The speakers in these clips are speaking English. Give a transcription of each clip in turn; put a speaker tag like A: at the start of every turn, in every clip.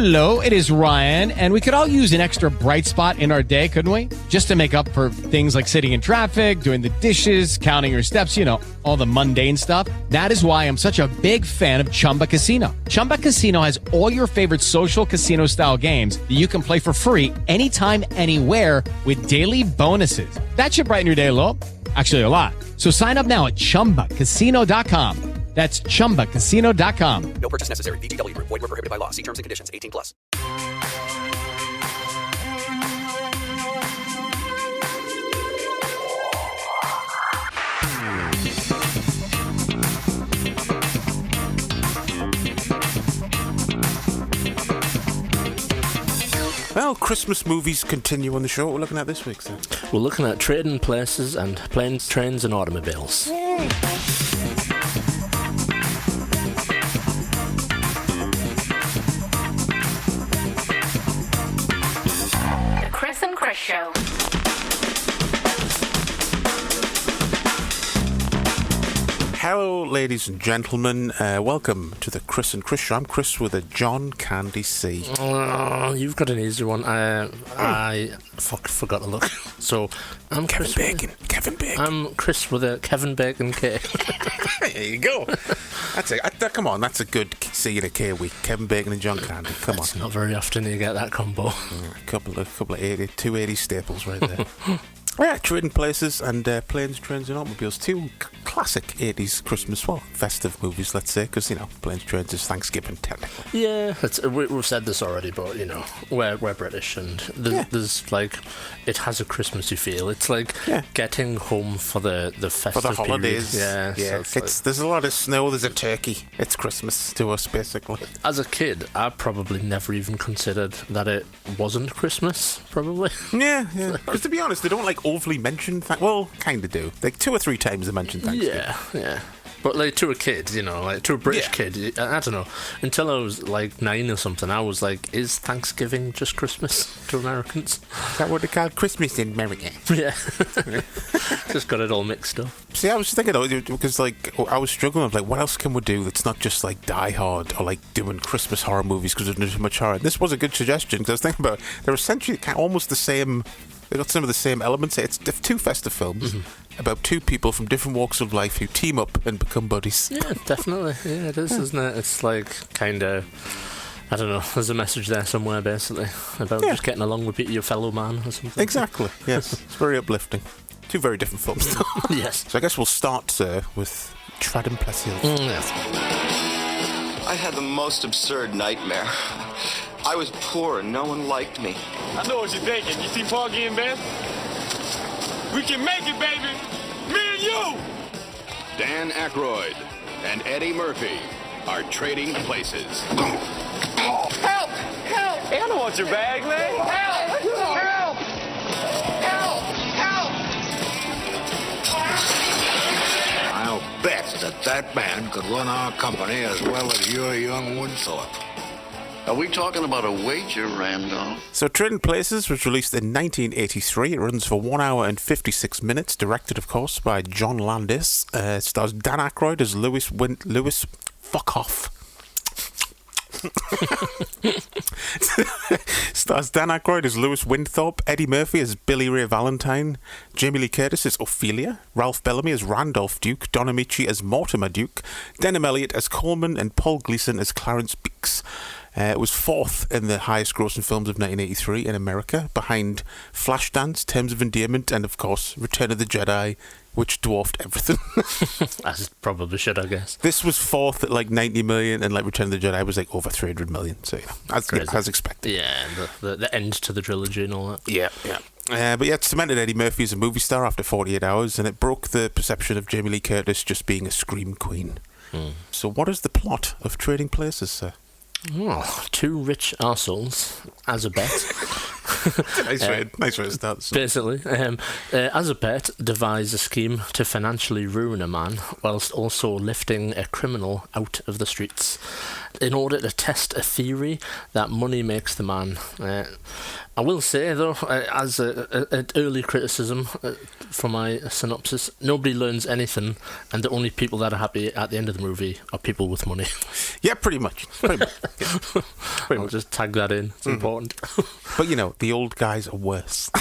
A: Hello, it is Ryan, and we could all use an extra bright spot in our day, couldn't we? Just to make up for things like sitting in traffic, doing the dishes, counting your steps, you know, all the mundane stuff. That is why I'm such a big fan of Chumba Casino. Chumba Casino has all your favorite social casino-style games that you can play for free anytime, anywhere with daily bonuses. That should brighten your day a little. Actually, a lot. So sign up now at ChumbaCasino.com. That's ChumbaCasino.com.
B: No purchase necessary. VGW Group. Void where prohibited by law. See terms and conditions. 18 plus.
C: Well, Christmas movies continue on the show. What we're looking at this week, sir?
D: We're looking at Trading Places and Planes, Trains and Automobiles.
E: The Chris and Chris Show.
C: Hello, ladies and gentlemen. Welcome to the Chris and Chris Show. I'm Chris with a John Candy C.
D: Oh, you've got an easy one. I forgot to look. So, I'm
C: Kevin
D: Chris
C: Bacon. Kevin Bacon.
D: I'm Chris with a Kevin Bacon cake.
C: There you go. That's it. Come on, that's a good C and a K week. Kevin Bacon and John Candy. Come on.
D: It's not very often you get that combo.
C: A couple of 280 staples right there. Yeah, Trading Places and Planes, Trains and Automobiles. Two classic 80s Christmas, festive movies, let's say, because, you know, Planes, Trains is Thanksgiving, technically.
D: Yeah, we've said this already, but, you know, we're British, and there's, like, it has a Christmassy feel. It's like getting home for the festive
C: for the holidays.
D: Period. Yeah. So
C: there's a lot of snow, there's a turkey. It's Christmas to us, basically.
D: As a kid, I probably never even considered that it wasn't Christmas, probably.
C: Yeah. Because to be honest, they don't, like, overly mention well, kind of do. Like 2 or 3 times they mention Thanksgiving.
D: Yeah. But like to a kid, you know, like to a British kid, I don't know. Until I was like 9 or something, I was like, is Thanksgiving just Christmas to Americans?
C: Is that what they call Christmas in America?
D: Yeah. Just got it all mixed up.
C: See, I was thinking though, because like I was struggling with like, what else can we do that's not just like Die Hard or like doing Christmas horror movies because there's too much horror. This was a good suggestion because I was thinking about they're essentially almost the same. They got some of the same elements. It's 2 festive films about 2 people from different walks of life who team up and become buddies.
D: Yeah, definitely. Yeah, it is, isn't it? It's like kind of, I don't know, there's a message there somewhere, basically, about just getting along with your fellow man or something.
C: Exactly, yes. It's very uplifting. 2 very different films, though.
D: Yes.
C: So I guess we'll start with Trading Places.
D: Yes.
F: I had the most absurd nightmare. I was poor and no one liked me.
G: I know what you're thinking. You see Paul getting best? We can make it, baby. Me and you.
H: Dan Aykroyd and Eddie Murphy are trading places.
G: Help! Help! Hey, I don't want your bag, man. Help! Help! Help! Help!
H: I'll bet that man could run our company as well as your young Woodthorpe.
I: Are we talking about a wager, Randolph?
C: So Trading Places was released in 1983. It runs for 1 hour and 56 minutes. Directed, of course, by John Landis. It stars Dan Aykroyd as Lewis. Fuck off. Stars Dan Aykroyd as Lewis Winthorpe, Eddie Murphy as Billy Ray Valentine, Jamie Lee Curtis as Ophelia, Ralph Bellamy as Randolph Duke, Don Amici as Mortimer Duke, Denham Elliott as Coleman, and Paul Gleason as Clarence Beeks. It was 4th in the highest grossing films of 1983 in America, behind Flashdance, Terms of Endearment, and of course Return of the Jedi, which dwarfed everything.
D: As it probably should, I guess.
C: This was 4th at like 90 million, and like Return of the Jedi was like over 300 million, so as expected.
D: Yeah, and the end to the trilogy and all that.
C: Yeah. But yeah, it cemented Eddie Murphy as a movie star after 48 hours, and it broke the perception of Jamie Lee Curtis just being a scream queen. So what is the plot of Trading Places, sir?
D: Oh, 2 rich arseholes, as a bet,
C: Nice way to start.
D: Basically, as a pet, devise a scheme to financially ruin a man whilst also lifting a criminal out of the streets in order to test a theory that money makes the man. I will say, though, as an early criticism for my synopsis, nobody learns anything, and the only people that are happy at the end of the movie are people with money.
C: Yeah, pretty much. Yeah.
D: I'll just tag that in. It's important.
C: But, the old guys are worse.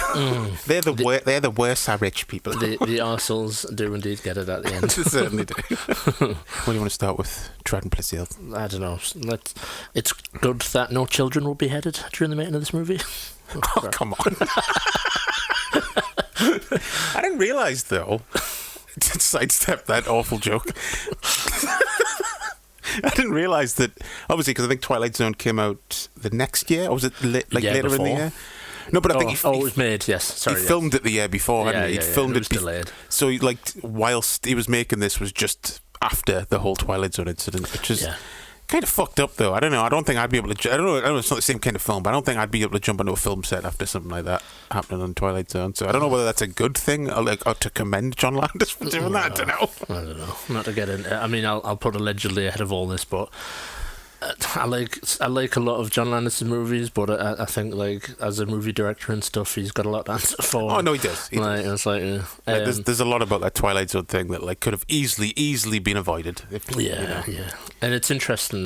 C: They're the worst are rich people.
D: The arseholes do indeed get it at the end.
C: They certainly do. What do you want to start with? Trident Plaisir?
D: I don't know. It's good that no children will be beheaded during the making of this movie.
C: Oh, come on. I didn't realise, though, to sidestep that awful joke, I didn't realise that, obviously, because I think Twilight Zone came out the next year, or was it later
D: before.
C: in the year? No, but I think
D: it was made, yes. Sorry,
C: he filmed it the year before, hadn't he? He filmed
D: it was delayed.
C: So, whilst he was making this was just after the whole Twilight Zone incident, which is... Yeah. Kind of fucked up, though. I don't know. I don't think I'd be able to. I don't know. It's not the same kind of film, but I don't think I'd be able to jump onto a film set after something like that happening on Twilight Zone. So I don't know whether that's a good thing, or to commend John Landis for doing that. I don't know.
D: Not to get in. I mean, I'll put allegedly ahead of all this, but I like a lot of John Landis' movies, but I think as a movie director and stuff, he's got a lot to answer for.
C: Oh no, he does.
D: It's
C: there's a lot about that Twilight Zone thing that could have easily been avoided.
D: Yeah. And it's interesting.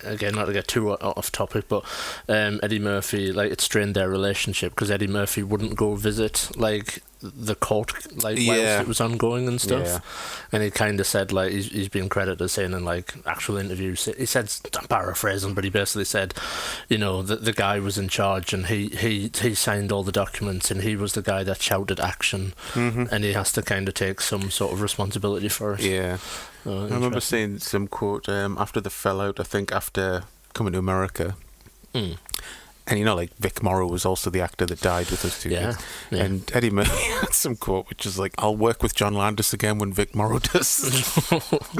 D: Again, not to get too off topic, but Eddie Murphy, it strained their relationship because Eddie Murphy wouldn't go visit the court whilst it was ongoing and stuff, and he kind of said he's been credited as saying in actual interviews, he said, I'm paraphrasing, but he basically said, the guy was in charge and he signed all the documents and he was the guy that shouted action, and he has to kind of take some sort of responsibility for it.
C: Yeah. I remember seeing some quote after the fallout, I think after coming to America, and Vic Morrow was also the actor that died with those two kids. And Eddie Murphy had some quote which is I'll work with John Landis again when Vic Morrow does.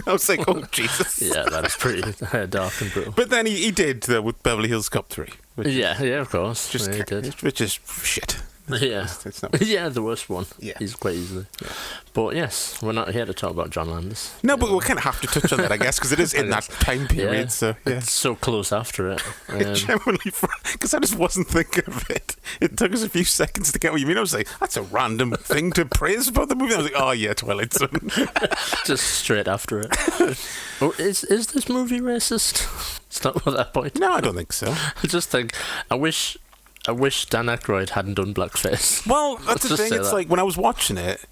C: I was like, oh Jesus.
D: Yeah, that is pretty dark and brutal.
C: But then he did with Beverly Hills Cop 3.
D: Of course. He did.
C: Which is shit.
D: It's not the worst one. Yeah, he's quite easily. Yeah. But yes, we're not here to talk about John Landis.
C: No, but we kind of have to touch on that, I guess, because it is in that time period.
D: Yeah,
C: so
D: it's so close after it.
C: Generally, because I just wasn't thinking of it. It took us a few seconds to get what you mean. I was like, that's a random thing to praise about the movie. I was like, oh yeah, Twilight Zone. Just
D: straight after it. Is this movie racist? It's not at that point.
C: No, I don't think so.
D: I just think I wish Dan Aykroyd hadn't done blackface.
C: Well, that's the thing. It's when I was watching it,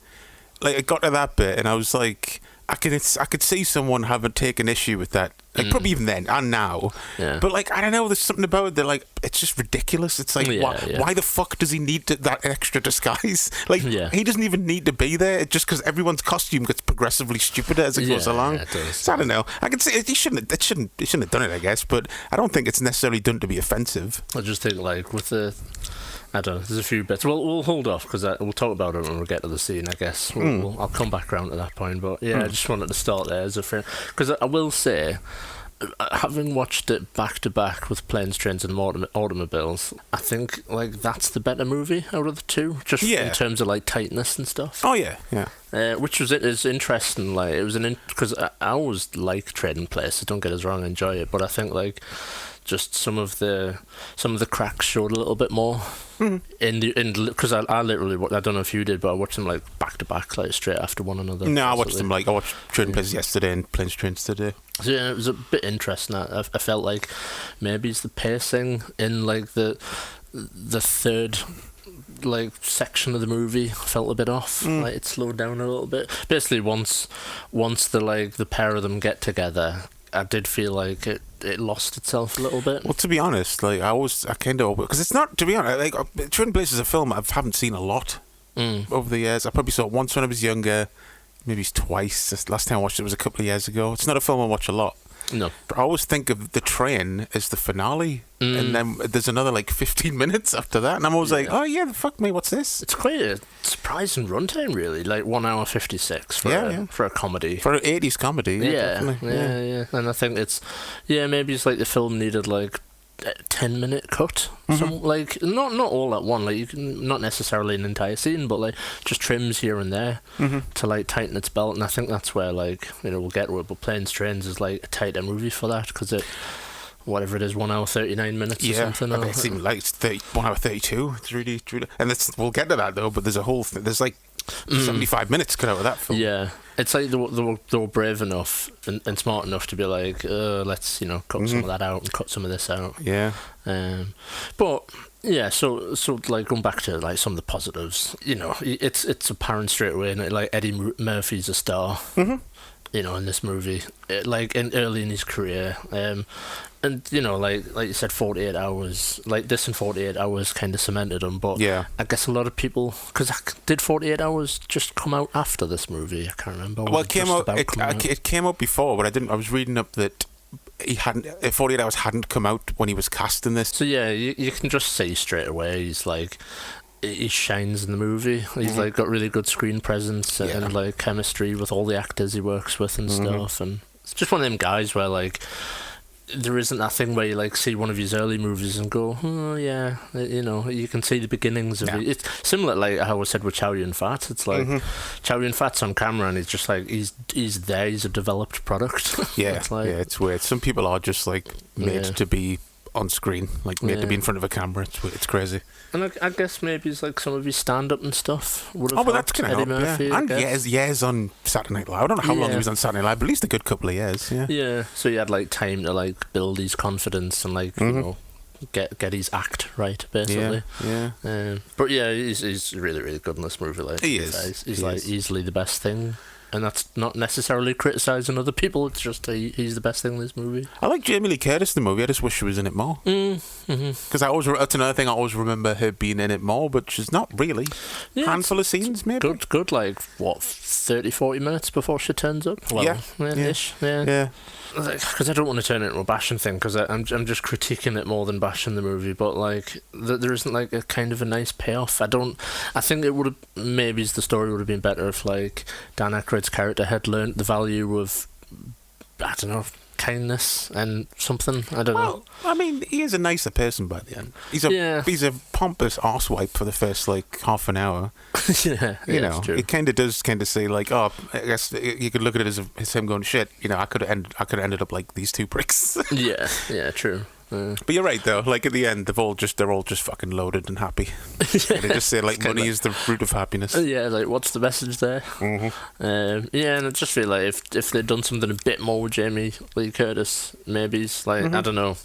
C: it got to that bit, and I was like, I could see someone having taken issue with that. Probably even then and now. Yeah. But I don't know. There's something about it that it's just ridiculous. It's why the fuck does he need that extra disguise? He doesn't even need to be there. Just because everyone's costume gets progressively stupider as it goes along.
D: Yeah, it does.
C: So I don't know. I can see he shouldn't have done it, I guess. But I don't think it's necessarily done to be offensive.
D: I just think with the. I don't know, there's a few bits. We'll hold off because we'll talk about it when we get to the scene, I guess. I'll come back around to that point. But I just wanted to start there as a friend. Because I will say, having watched it back to back with Planes, Trains and Automobiles, I think that's the better movie out of the two, just in terms of tightness and stuff.
C: Oh yeah.
D: Which is interesting. It was because I always like Trading Places. Don't get us wrong, I enjoy it, but I think just some of the cracks showed a little bit more because I literally, I don't know if you did, but I watched them back to back, straight after one another.
C: No, I watched them I watched Trading Places yesterday and Planes, Trains today.
D: So it was a bit interesting. I felt maybe it's the pacing in the third section of the movie felt a bit off. It slowed down a little bit. Basically, once the pair of them get together, I did feel it lost itself a little bit.
C: Well, to be honest, I kind of, because it's not, to be honest, Trading Places is a film I haven't seen a lot over the years. I probably saw it once when I was younger, maybe twice. The last time I watched it was a couple of years ago. It's not a film I watch a lot.
D: No.
C: But I always think of The Train as the finale, and then there's another 15 minutes after that, and I'm always like, oh yeah, fuck me, what's this?
D: It's quite a surprising runtime, really. 1 hour 56 for a comedy.
C: For an 80s comedy,
D: yeah. And I think it's, maybe it's the film needed 10-minute cut, some like not all at one, like you can not necessarily an entire scene, but like just trims here and there to like tighten its belt, and I think that's where like we'll get to it. But Planes, Trains is like a tighter movie for that because it, whatever it is, 1 hour 39 minutes or something.
C: It seems like it's 1 hour 32. It's really, and we'll get to that though. But there's a whole there's like 75 minutes cut out of that film.
D: Yeah, it's like they were brave enough and smart enough to be like, let's cut some of that out and cut some of this out.
C: Yeah.
D: But yeah, so like going back to like some of the positives, it's apparent straight away, and like Eddie Murphy's a star. In this movie, early in his career, and like you said, 48 hours, like this in 48 hours kind of cemented him. But
C: yeah,
D: I guess a lot of people, because did 48 hours just come out after this movie? I can't remember.
C: Well, it came out. It came out before, but I didn't. I was reading up that he hadn't. 48 hours hadn't come out when he was cast in this.
D: So yeah, you can just see straight away he's like. He shines in the movie. He's like got really good screen presence and like chemistry with all the actors he works with and stuff. And it's just one of them guys where like there isn't that thing where you like see one of his early movies and go, oh yeah, you can see the beginnings of it. It's similar like how I said with Chow Yun-fat. It's like Chow Yun-fat's on camera and he's just like he's there. He's a developed product.
C: It's weird. Some people are just like made to be on screen, like made to be in front of a camera. It's crazy.
D: And I guess maybe it's like some of his stand-up and stuff would have
C: but that's going to help,
D: Murphy,
C: And years on Saturday Night Live. I don't know how long he was on Saturday Night Live, but at least a good couple of years,
D: Yeah, so he had like time to like build his confidence and like, get his act right, basically. But yeah, he's really, really good in this movie. Like,
C: he is.
D: He's like easily the best thing. And that's not necessarily criticising other people, it's just he's the best thing in this movie.
C: I like Jamie Lee Curtis in the movie, I just wish she was in it more. Because that's another thing, I always remember her being in it more, but she's not really. Handful of scenes, maybe?
D: Good, like, 30-40 minutes before she turns up? Well, ish. Because I don't want to turn it into a bashing thing, because I'm just critiquing it more than bashing the movie, but like there isn't like a kind of a nice payoff. I think it would have, maybe the story would have been better if like Dan Aykroyd's character had learnt the value of, I don't know, kindness and something. I don't know.
C: I mean, he is a nicer person by the end. He's a pompous arsewipe for the first like half an hour. It kind of does say like, oh, I guess you could look at it as him going, shit. I could have ended up like these two pricks.
D: True.
C: But you're right though. Like at the end, they're all just fucking loaded and happy. They just say like money is the root of happiness.
D: Like what's the message there? And I just feel like if they'd done something a bit more with Jamie Lee Curtis, maybe it's like I don't know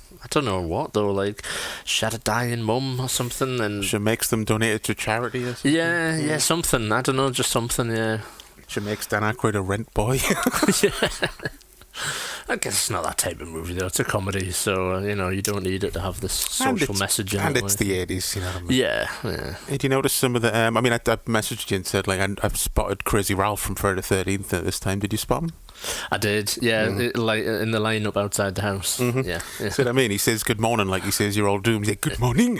D: what though. Like she had a dying mum or something, and
C: she makes them donate it to charity or something.
D: Something. I don't know, just something. Yeah.
C: She makes Dan Aykroyd a rent boy.
D: I guess it's not that type of movie though. It's a comedy, so you don't need it to have this social message in it.
C: And it's the 80s, you know what I mean?
D: Yeah.
C: Did you notice some of the? I messaged you and said like I've spotted Crazy Ralph from Friday the 13th at this time. Did you spot him?
D: I did, like in the lineup outside the house. Yeah.
C: See what I mean? He says good morning like he says you're all doomed. He's like, good morning.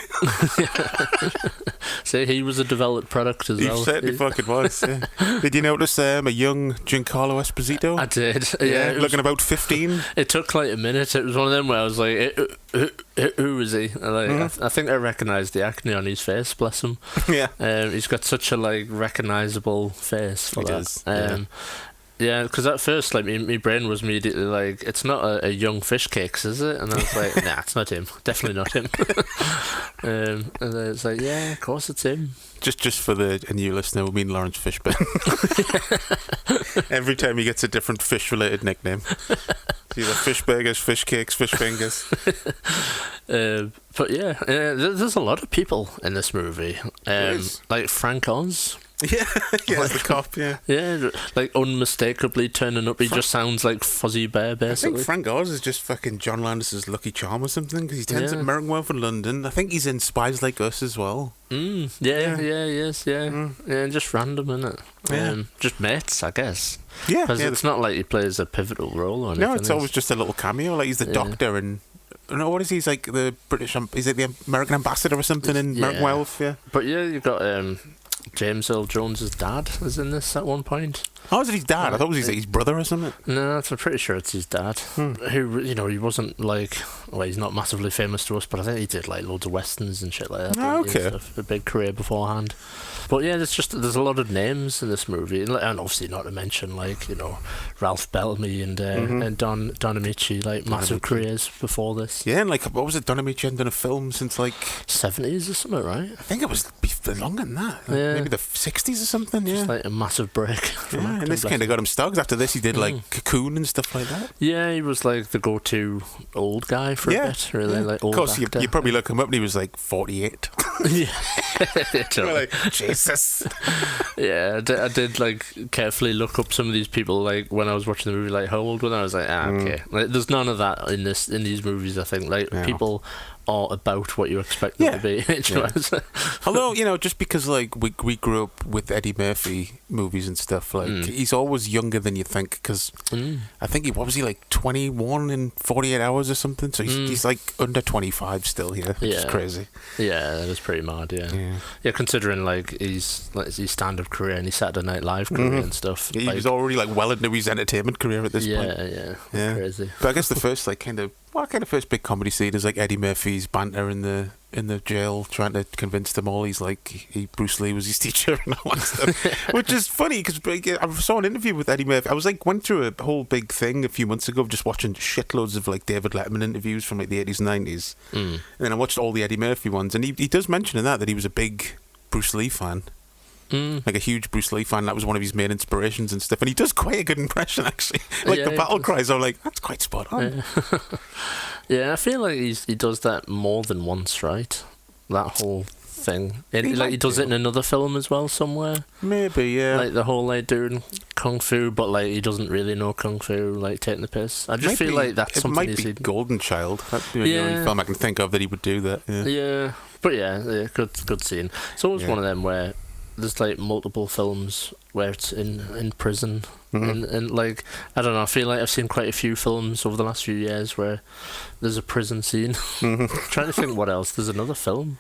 D: So he was a developed product as well.
C: He certainly fucking was. Yeah. Did you notice a young Giancarlo Esposito?
D: I did.
C: Looking about 15.
D: It took like a minute. It was one of them where I was like, who is he? Like, I think I recognised the acne on his face. Bless him.
C: Yeah.
D: He's got such a like recognisable face for
C: he
D: that.
C: Does.
D: Yeah, because at first, like, my brain was immediately like, it's not a young fish cakes, is it? And I was like, nah, it's not him. Definitely not him. And then it's like, yeah, of course it's him.
C: Just for a new listener, we mean Lawrence Fishburne. Every time he gets a different fish-related nickname. It's either fish burgers, fish cakes, fish fingers.
D: But yeah, there's a lot of people in this movie. Like Frank Oz.
C: Yeah, the cop,
D: Yeah, like unmistakably turning up. He just sounds like Fuzzy Bear, basically.
C: I think Frank Oz is just fucking John Landis's Lucky Charm or something, because he turns up American Wealth in London. I think he's in Spies Like Us as well.
D: Yeah, just random, innit? Just mates, I guess.
C: Yeah.
D: Because it's not like he plays a pivotal role or anything.
C: No, it's always just a little cameo, like he's the doctor and... No, what is he? He's like the British... He's like the American ambassador or something in American Wealth,
D: But yeah, you got... James Earl Jones' dad is in this at one point.
C: Oh, was it his dad? I thought it was his brother or something.
D: No, I'm pretty sure it's his dad. Who, he wasn't like, well, he's not massively famous to us, but I think he did like loads of westerns and shit like that.
C: Oh, okay.
D: He had a big career beforehand. But yeah, there's a lot of names in this movie, and obviously not to mention like Ralph Bellamy and Don Amici, like massive careers before this.
C: Yeah, and like what was it? Don Amici hadn't done a film since like
D: 70s or something, right?
C: I think it was longer than that. Like, maybe the 60s or something. Yeah,
D: just like a massive break.
C: Yeah, and this kind of got him stuck. After this, he did like Cocoon and stuff like that.
D: Yeah, he was like the go-to old guy for a bit, really.
C: Yeah.
D: Like old
C: of course,
D: actor.
C: you probably look him up and he was like 48.
D: Yeah.
C: You're like, Jesus.
D: Yeah, I did like carefully look up some of these people like when I was watching the movie, like how old were they? I was like, okay. Like, there's none of that in these movies. I think like people are about what you expect them to be.
C: Although just because like we grew up with Eddie Murphy movies and stuff, like he's always younger than you think. Because I think what was he like 21 in 48 hours or something? So he's like under 25 still here, which is crazy.
D: Yeah, that was pretty mad. Yeah, considering like his stand-up career and his Saturday Night Live career and stuff.
C: Yeah, he was already like well into his entertainment career at this point.
D: Yeah, crazy.
C: But I guess the first like kind of first big comedy scene is like Eddie Murphy's banter in the jail, trying to convince them all he's like Bruce Lee was his teacher and all that stuff, which is funny because I saw an interview with Eddie Murphy. I was like went through a whole big thing a few months ago of just watching shitloads of like David Letterman interviews from like the 80s and 90s, and then I watched all the Eddie Murphy ones, and he does mention in that he was a big Bruce Lee fan. Like a huge Bruce Lee fan. That was one of his main inspirations and stuff, and he does quite a good impression actually. Like the battle cries, I'm like, that's quite spot on.
D: Yeah, I feel like he does that more than once, right? That whole thing. He does it in another film as well somewhere. Maybe, yeah. Like the whole like doing kung fu, but like he doesn't really know kung fu, like taking the piss. I just feel like that's something.
C: It might be Golden Child. That's the only film I can think of that he would do that.
D: Yeah, but good scene. It's always one of them where there's like multiple films where it's in prison, and like I don't know, I feel like I've seen quite a few films over the last few years where there's a prison scene. Trying to think what else. There's another film.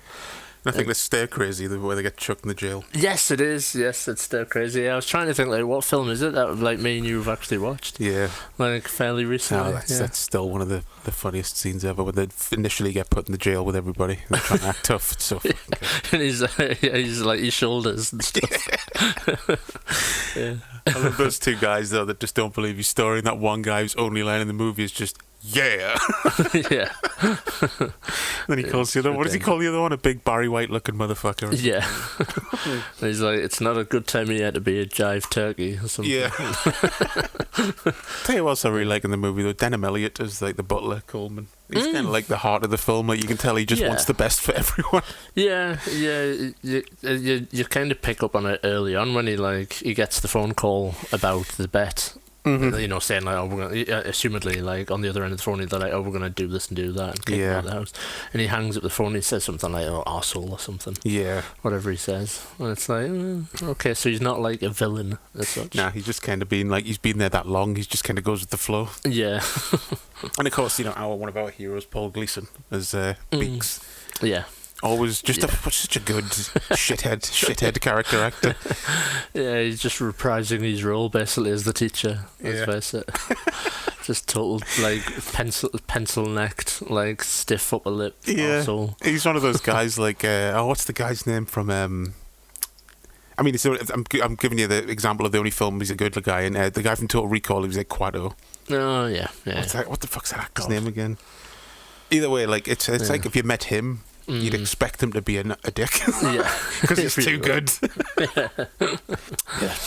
C: I think it's Stir Crazy, where they get chucked in the jail.
D: Yes, it is. Yes, it's Stir Crazy. Yeah, I was trying to think, like, what film is it that, like, me and you have actually watched?
C: Yeah.
D: Like, fairly recently.
C: That's still one of the funniest scenes ever, when they initially get put in the jail with everybody. They're trying to act tough. It's so fucking good.
D: And he's like, his shoulders and stuff.
C: I love those two guys, though, that just don't believe his story, and that one guy whose only line in the movie is just, yeah.
D: Yeah.
C: Then he calls the other, what does he call the other one? A big Barry White looking motherfucker.
D: Yeah. He's like, it's not a good time of year to be a jive turkey or something.
C: Yeah. Tell you what else I really like in the movie, though. Denham Elliott is like the butler, Coleman. He's kind of like the heart of the film. Like, you can tell he just wants the best for everyone.
D: Yeah. You kind of pick up on it early on when he gets the phone call about the bet. Saying like, we're gonna, assumedly, like on the other end of the phone, they're like, we're gonna do this and do that, and kick him out of the house. And he hangs up the phone and he says something like, arsehole or something. Yeah. Whatever he says. And it's like, okay, so he's not like a villain as such.
C: Nah, he's just kind of been like, he's been there that long, he just kind of goes with the flow.
D: Yeah.
C: And of course, one of our heroes, Paul Gleason, as Beaks.
D: Yeah.
C: Always just such a good shithead character actor.
D: Yeah, he's just reprising his role basically as the teacher. Let's face it. Just total like pencil necked, like stiff upper lip.
C: Yeah,
D: arsehole.
C: He's one of those guys like what's the guy's name from? I mean, I'm giving you the example of the only film he's a good guy in. The guy from Total Recall, he was like Quado.
D: Oh yeah.
C: What the fuck's that actor's name again? Either way, like it's like if you met him, you'd expect him to be a dick. Yeah. Because he's too good.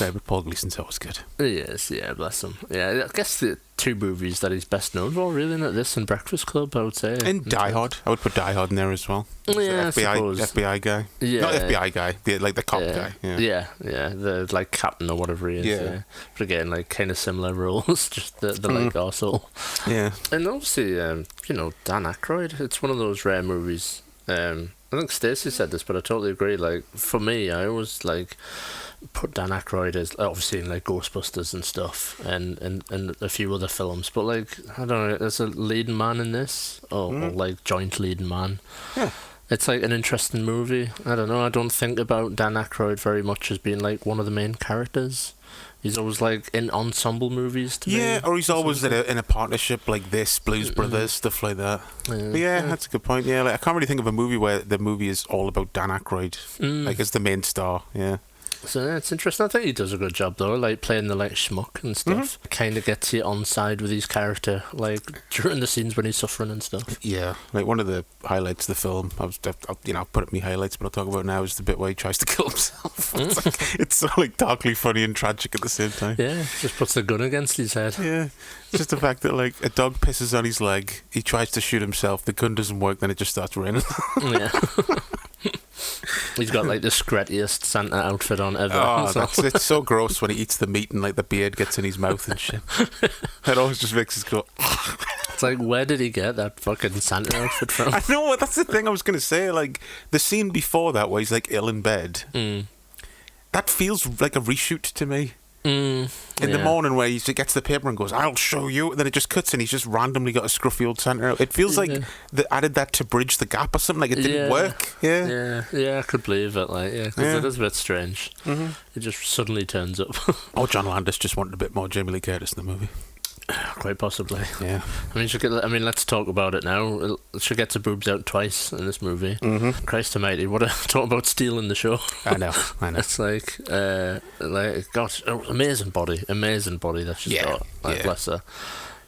C: But Paul Gleason's always good.
D: He is, yeah, bless him. Yeah, I guess the two movies that he's best known for, really, isn't it? This and Breakfast Club, I would say.
C: And Die Hard. I would put Die Hard in there as well.
D: Yeah,
C: FBI guy. Yeah. Not FBI guy, the cop guy.
D: Yeah, the like captain or whatever he is. Yeah. But again, like kind of similar roles, just the like arsehole.
C: Yeah.
D: And obviously, Dan Aykroyd, it's one of those rare movies. I think Stacey said this, but I totally agree. Like, for me, I always like put Dan Aykroyd as obviously in like Ghostbusters and stuff, and a few other films. But like, I don't know, as a leading man in this, or like joint leading man.
C: Yeah.
D: It's like an interesting movie. I don't know. I don't think about Dan Aykroyd very much as being like one of the main characters. He's always like in ensemble movies to me.
C: Yeah, or he's always in a partnership like this, Blues Brothers, stuff like that. But yeah, that's a good point. Yeah, like, I can't really think of a movie where the movie is all about Dan Aykroyd, like as the main star. Yeah.
D: So yeah, it's interesting. I think he does a good job though, like playing the like schmuck and stuff. Kind of gets you on side with his character, like during the scenes when he's suffering and stuff.
C: Yeah, like one of the highlights of the film, I'll put up my highlights, but I'll talk about now is the bit where he tries to kill himself. It's so like darkly funny and tragic at the same time.
D: Yeah, just puts the gun against his head.
C: Yeah, just the fact that like a dog pisses on his leg, he tries to shoot himself, the gun doesn't work, then it just starts raining.
D: Yeah. He's got like the scrattiest Santa outfit on ever.
C: Oh, it's so gross when he eats the meat and like the beard gets in his mouth and shit. It always just makes us go.
D: It's like, where did he get that fucking Santa outfit from?
C: I know, that's the thing I was going to say. Like the scene before that where he's like ill in bed, that feels like a reshoot to me. In the morning where he gets the paper and goes, I'll show you, and then it just cuts and he's just randomly got a scruffy old Santa out. It feels like they added that to bridge the gap or something, like it didn't work. Yeah,
D: I could believe it, like, because it is a bit strange. It just suddenly turns up.
C: Or John Landis just wanted a bit more Jamie Lee Curtis in the movie.
D: Quite possibly.
C: Yeah.
D: Let's talk about it now. She gets her boobs out twice in this movie. Christ almighty, talk about stealing the show.
C: I know.
D: It's like gosh, amazing body that she's got. Like, bless her.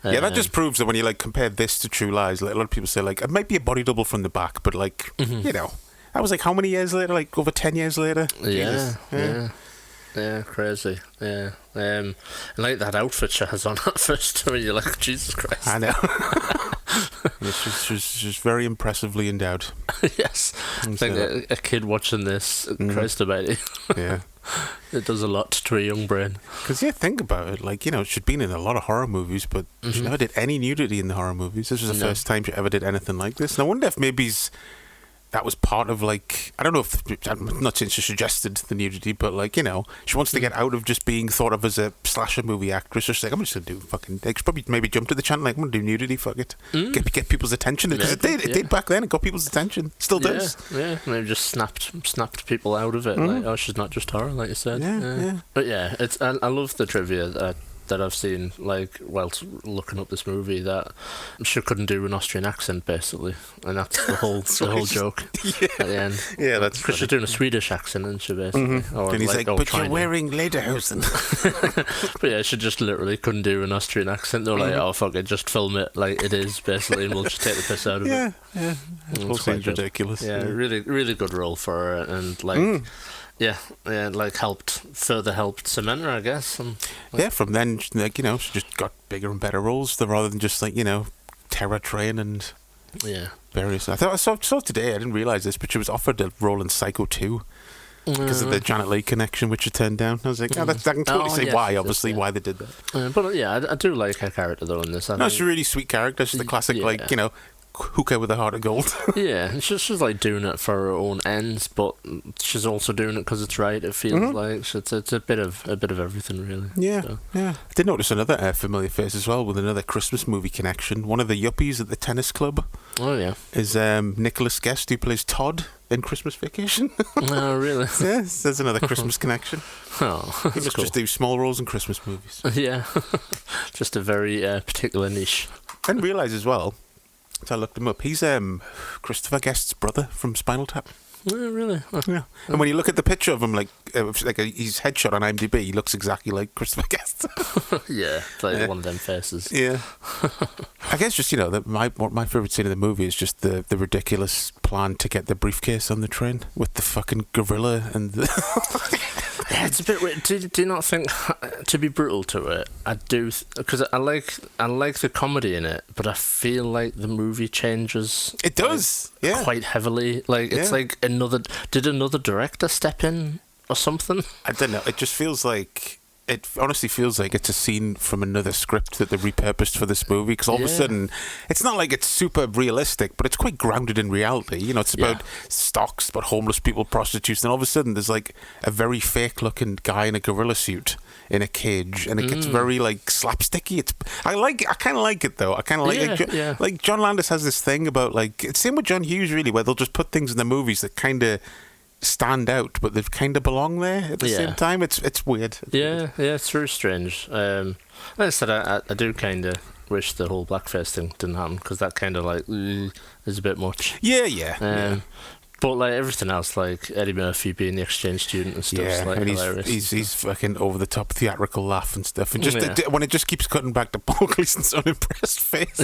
C: Yeah, that just proves that when you like compare this to True Lies, like, a lot of people say like it might be a body double from the back, but like you know, that was like how many years later? Like over 10 years later.
D: Yeah, crazy. Yeah. And like that outfit she has on at first, I mean, you're like, Jesus Christ.
C: I know. She's very impressively endowed.
D: Yes. I think a kid watching this, Christ almighty.
C: Yeah.
D: It does a lot to a young brain.
C: Because, think about it. Like, she'd been in a lot of horror movies, but she never did any nudity in the horror movies. This was the first time she ever did anything like this. And I wonder if maybe that was part of, like, I don't know if, I'm not saying she suggested the nudity, but, like, she wants to get out of just being thought of as a slasher movie actress. So she's like, I'm just going to do fucking, like, she probably maybe jumped to the channel, like, I'm going to do nudity, fuck it. Get people's attention. Because it did back then, it got people's attention. Still does.
D: Yeah, maybe just snapped people out of it. Like, oh, she's not just horror, like you said.
C: Yeah.
D: But yeah, I love the trivia that I've seen, like, whilst looking up this movie, that she couldn't do an Austrian accent, basically, and that's the whole joke at the end.
C: Yeah, that's
D: because she's doing a Swedish accent, isn't she, basically?
C: Or, and he's like, but you're wearing lederhosen.
D: But yeah, she just literally couldn't do an Austrian accent. They were like, oh, fuck it, just film it like it is, basically, and we'll just take the piss out of it.
C: Yeah. It all seems ridiculous.
D: Yeah, really, really good role for her, and, like... Yeah, like further helped cement her, I guess. And, like,
C: from then, like, she just got bigger and better roles, rather than just, like, Terror Train and various. I thought I saw today, I didn't realise this, but she was offered a role in Psycho 2 because of the Janet Leigh connection, which she turned down. I was like, I can totally see why, obviously, why they did that.
D: But yeah, I do like her character, though, in this.
C: She's a really sweet character. She's the classic, hooker with a heart of gold.
D: Yeah, she's like doing it for her own ends, but she's also doing it because it's right. It feels like it's a bit of everything, really.
C: Yeah. I did notice another familiar face as well, with another Christmas movie connection. One of the yuppies at the tennis club.
D: Oh yeah,
C: is Nicholas Guest, who plays Todd in Christmas Vacation.
D: Oh really?
C: Yeah, there's another Christmas connection.
D: Oh,
C: he must just do small roles in Christmas movies.
D: Yeah, just a very particular niche.
C: I didn't realise as well. So I looked him up. He's Christopher Guest's brother from Spinal Tap.
D: Oh, really?
C: Yeah. And when you look at the picture of him, like his headshot on IMDb, he looks exactly like Christopher Guest.
D: Yeah, it's like one of them faces.
C: Yeah. I guess just, my favourite scene of the movie is just the ridiculous plan to get the briefcase on the train with the fucking gorilla and the...
D: Yeah, it's a bit weird. Do you not think, to be brutal to it, I do, because I like the comedy in it, but I feel like the movie changes.
C: It does,
D: quite heavily. Like it's like did another director step in or something?
C: I don't know. It just feels like it honestly feels like it's a scene from another script that they repurposed for this movie, because all of a sudden it's not like it's super realistic, but it's quite grounded in reality. You know, it's about stocks, about homeless people, prostitutes, and all of a sudden there's like a very fake looking guy in a gorilla suit in a cage, and it gets very like slapsticky. I kind of like it though. I kind of like like John Landis has this thing about like, it's same with John Hughes really, where they'll just put things in the movies that kind of stand out, but they kind of belong there at the same time. It's weird.
D: It's very strange. Like I said, I do kind of wish the whole blackface thing didn't happen, because that kind of like is a bit much. But like everything else, like Eddie Murphy being the exchange student and stuff, is like
C: and
D: hilarious.
C: He's fucking over the top theatrical laugh and stuff, and just when it just keeps cutting back to Paul Gleason's unimpressed face.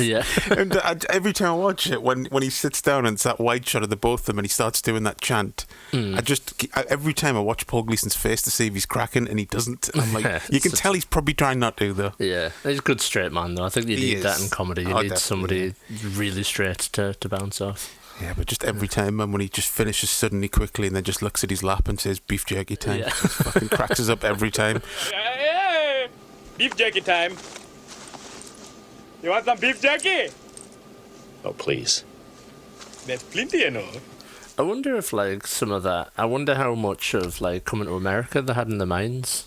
C: And every time I watch it, when he sits down and it's that wide shot of the both of them, and he starts doing that chant, every time I watch Paul Gleason's face to see if he's cracking, and he doesn't. And I'm like, you can tell he's probably trying not to though. Yeah,
D: he's a good straight man though. I think you need that in comedy. You need somebody really straight to bounce off.
C: Yeah, but just every time, man, when he just finishes suddenly quickly and then just looks at his lap and says beef jerky time, just fucking cracks us up every time.
G: Hey, beef jerky time. You want some beef jerky?
J: Oh, please.
G: There's plenty, you know.
D: I wonder if, like, some of that, I wonder how much of, like, Coming to America they had in their minds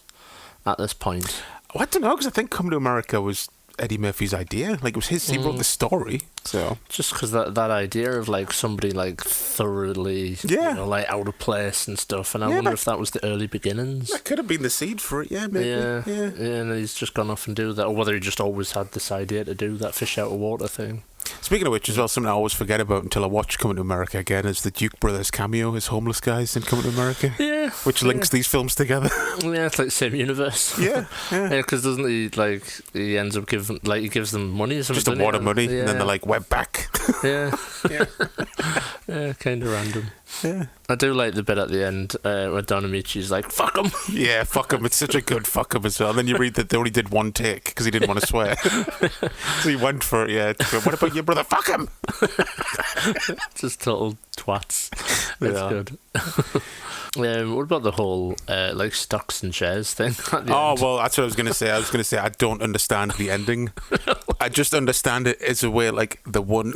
D: at this point.
C: Oh, I don't know, because I think Coming to America was Eddie Murphy's idea. Like, it was he wrote the story. So
D: just because that idea of like somebody like thoroughly, you know, like out of place and stuff, and I wonder if that was the early beginnings.
C: That could have been the seed for it, maybe.
D: Yeah, and he's just gone off and do that, or whether he just always had this idea to do that fish out of water thing.
C: Speaking of which, as well, something I always forget about until I watch Coming to America again is the Duke brothers cameo as homeless guys in Coming to America.
D: Yeah,
C: which links these films together.
D: Yeah, it's like the same universe.
C: Yeah,
D: because doesn't he like he ends up giving he gives them money or something?
C: Just a wad of money, and then they're like, "We're back."
D: Yeah, kind of random.
C: Yeah,
D: I do like the bit at the end where Don Amici's like, "Fuck him."
C: Yeah, fuck him. It's such a good fuck him as well. And then you read that they only did one take because he didn't want to swear, so he went for it. Yeah, what about your brother? Fuck him.
D: Just total twats. That's good. What about the whole like stocks and shares thing?
C: Well, that's what I was going to say. I don't understand the ending. I just understand it as a way like the one.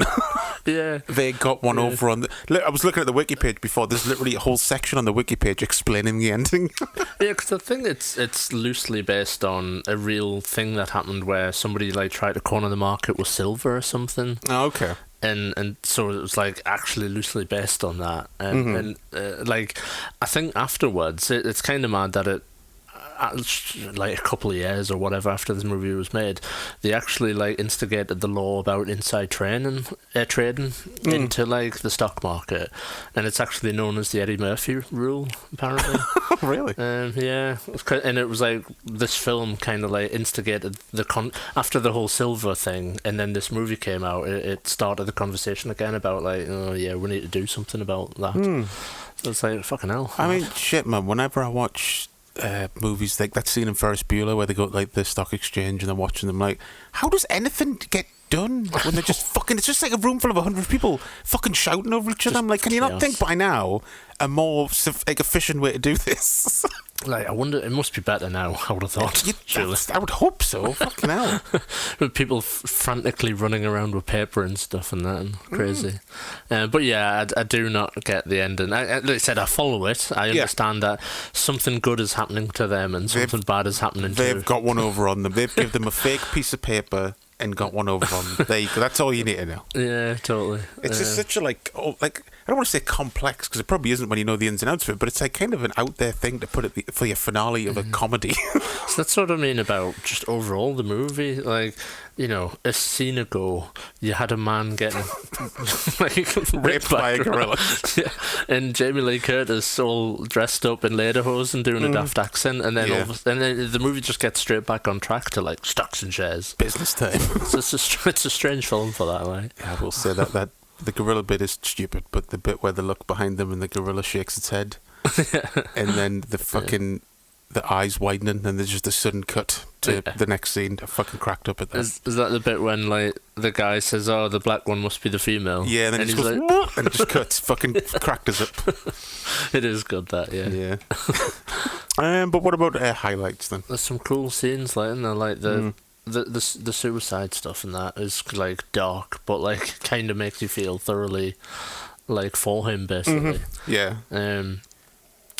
C: They got one over on the. I was looking at the wiki page before. There's literally a whole section on the wiki page explaining the ending.
D: Because I think it's loosely based on a real thing that happened where somebody like tried to corner the market with silver or something.
C: Oh, okay.
D: And so it was like actually loosely based on that, and like I think afterwards it's kind of mad that it like a couple of years or whatever after this movie was made, they actually like instigated the law about inside trading into like the stock market, and it's actually known as the Eddie Murphy rule apparently.
C: Really?
D: Yeah, and it was like this film kind of like instigated after the whole silver thing, and then this movie came out. It started the conversation again about like, oh yeah, we need to do something about that. So it's like fucking hell.
C: I mean, shit, man. Whenever I watch movies like that scene in Ferris Bueller where they go to like the stock exchange and they're watching them, like, how does anything get done when they're just fucking, it's just like a room full of 100 people fucking shouting over each other. I'm like, can you not think by now a more like efficient way to do this?
D: Like, I wonder, it must be better now, I would have thought. Surely.
C: I would hope so. Fucking hell.
D: With people frantically running around with paper and stuff and that, and crazy. But yeah, I do not get the ending. Like I said, I follow it. I understand that something good is happening to them and something bad is happening to them.
C: They've got one over on them. They've given them a fake piece of paper and got one over on them. There you go. That's all you need to know.
D: Yeah, totally.
C: It's just such a I don't want to say complex because it probably isn't when you know the ins and outs of it, but it's like kind of an out there thing to put it for your finale of a comedy.
D: So that's what I mean about just overall the movie. Like, you know, a scene ago, you had a man getting like
C: raped by a gorilla,
D: and Jamie Lee Curtis all dressed up in lederhosen and doing a daft accent, and then then the movie just gets straight back on track to like stocks and shares,
C: business time.
D: So it's a strange film for that. Like,
C: I will say that the gorilla bit is stupid, but the bit where they look behind them and the gorilla shakes its head, and then the fucking the eyes widening, and there's just a sudden cut to the next scene. I fucking cracked up at that.
D: Is that the bit when like the guy says, "Oh, the black one must be the female"?
C: Yeah, and then he's like, and it just cuts. Fucking cracked us up.
D: It is good that, yeah.
C: But what about highlights then?
D: There's some cool scenes, like, in there, like the suicide stuff and that is like dark, but like kind of makes you feel thoroughly like for him, basically.
C: Yeah.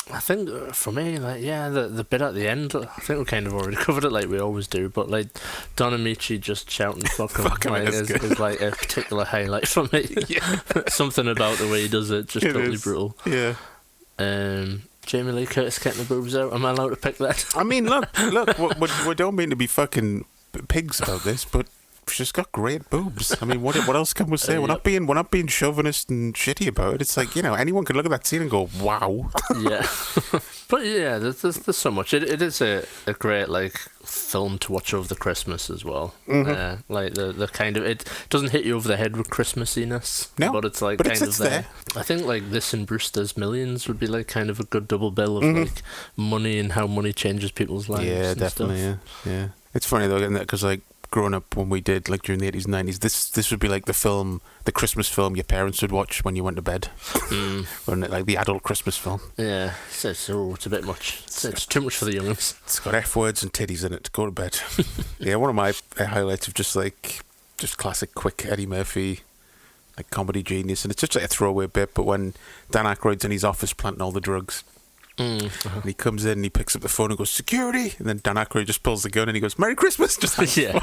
D: I think for me, like, yeah, the bit at the end, I think we kind of already covered it, like we always do. But like Don Amici just shouting "fuck him" like, is like a particular highlight for me. Something about the way he does it, just totally brutal.
C: Yeah.
D: Jamie Lee Curtis getting the boobs out. Am I allowed to pick that?
C: I mean, look, we don't mean to be fucking pigs about this, but she's got great boobs. I mean, what else can we say? We're not being chauvinist and shitty about it. It's like, anyone could look at that scene and go, wow.
D: Yeah. But yeah, there's so much. It is a great like film to watch over the Christmas as well. Like the kind of, it doesn't hit you over the head with Christmassiness.
C: No,
D: but it's like
C: but
D: kind
C: it's
D: of
C: there.
D: I think like this and Brewster's Millions would be like kind of a good double bill of like money and how money changes people's lives.
C: Yeah,
D: and
C: definitely.
D: stuff.
C: Yeah. It's funny though, because like growing up when we did like during the 80s and 90s, this would be like the Christmas film your parents would watch when you went to bed. When like the adult Christmas film.
D: Yeah, it's a bit much. It's too much for the youngins.
C: It's got F words and titties in it. Go to bed. Yeah, one of my highlights of just classic quick Eddie Murphy, like comedy genius, and it's just like a throwaway bit. But when Dan Aykroyd's in his office planting all the drugs. And he comes in and he picks up the phone and goes, "Security!" And then Dan Aykroyd just pulls the gun and he goes, "Merry Christmas!" Just like,
D: yeah.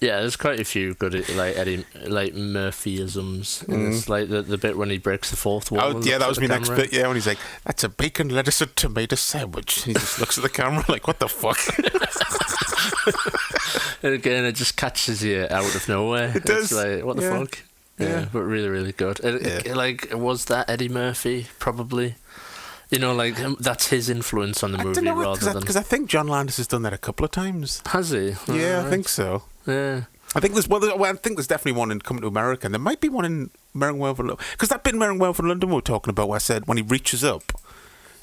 D: Yeah, there's quite a few good like Eddie like Murphyisms. And it's like the bit when he breaks the fourth wall.
C: Oh yeah, that was my next bit. Yeah, when he's like, "That's a bacon, lettuce, and tomato sandwich." He just looks at the camera like, "What the fuck?"
D: And again, it just catches you out of nowhere.
C: It does.
D: It's like, what the fuck? Yeah, but really, really good. Like, was that Eddie Murphy? Probably. Like that's his influence on the movie
C: because I think John Landis has done that a couple of times.
D: Has he?
C: Yeah, I think so.
D: Yeah.
C: I think there's definitely one in Coming to America, and there might be one in American Werewolf in London. Because that bit in American Werewolf in London we were talking about, where I said when he reaches up,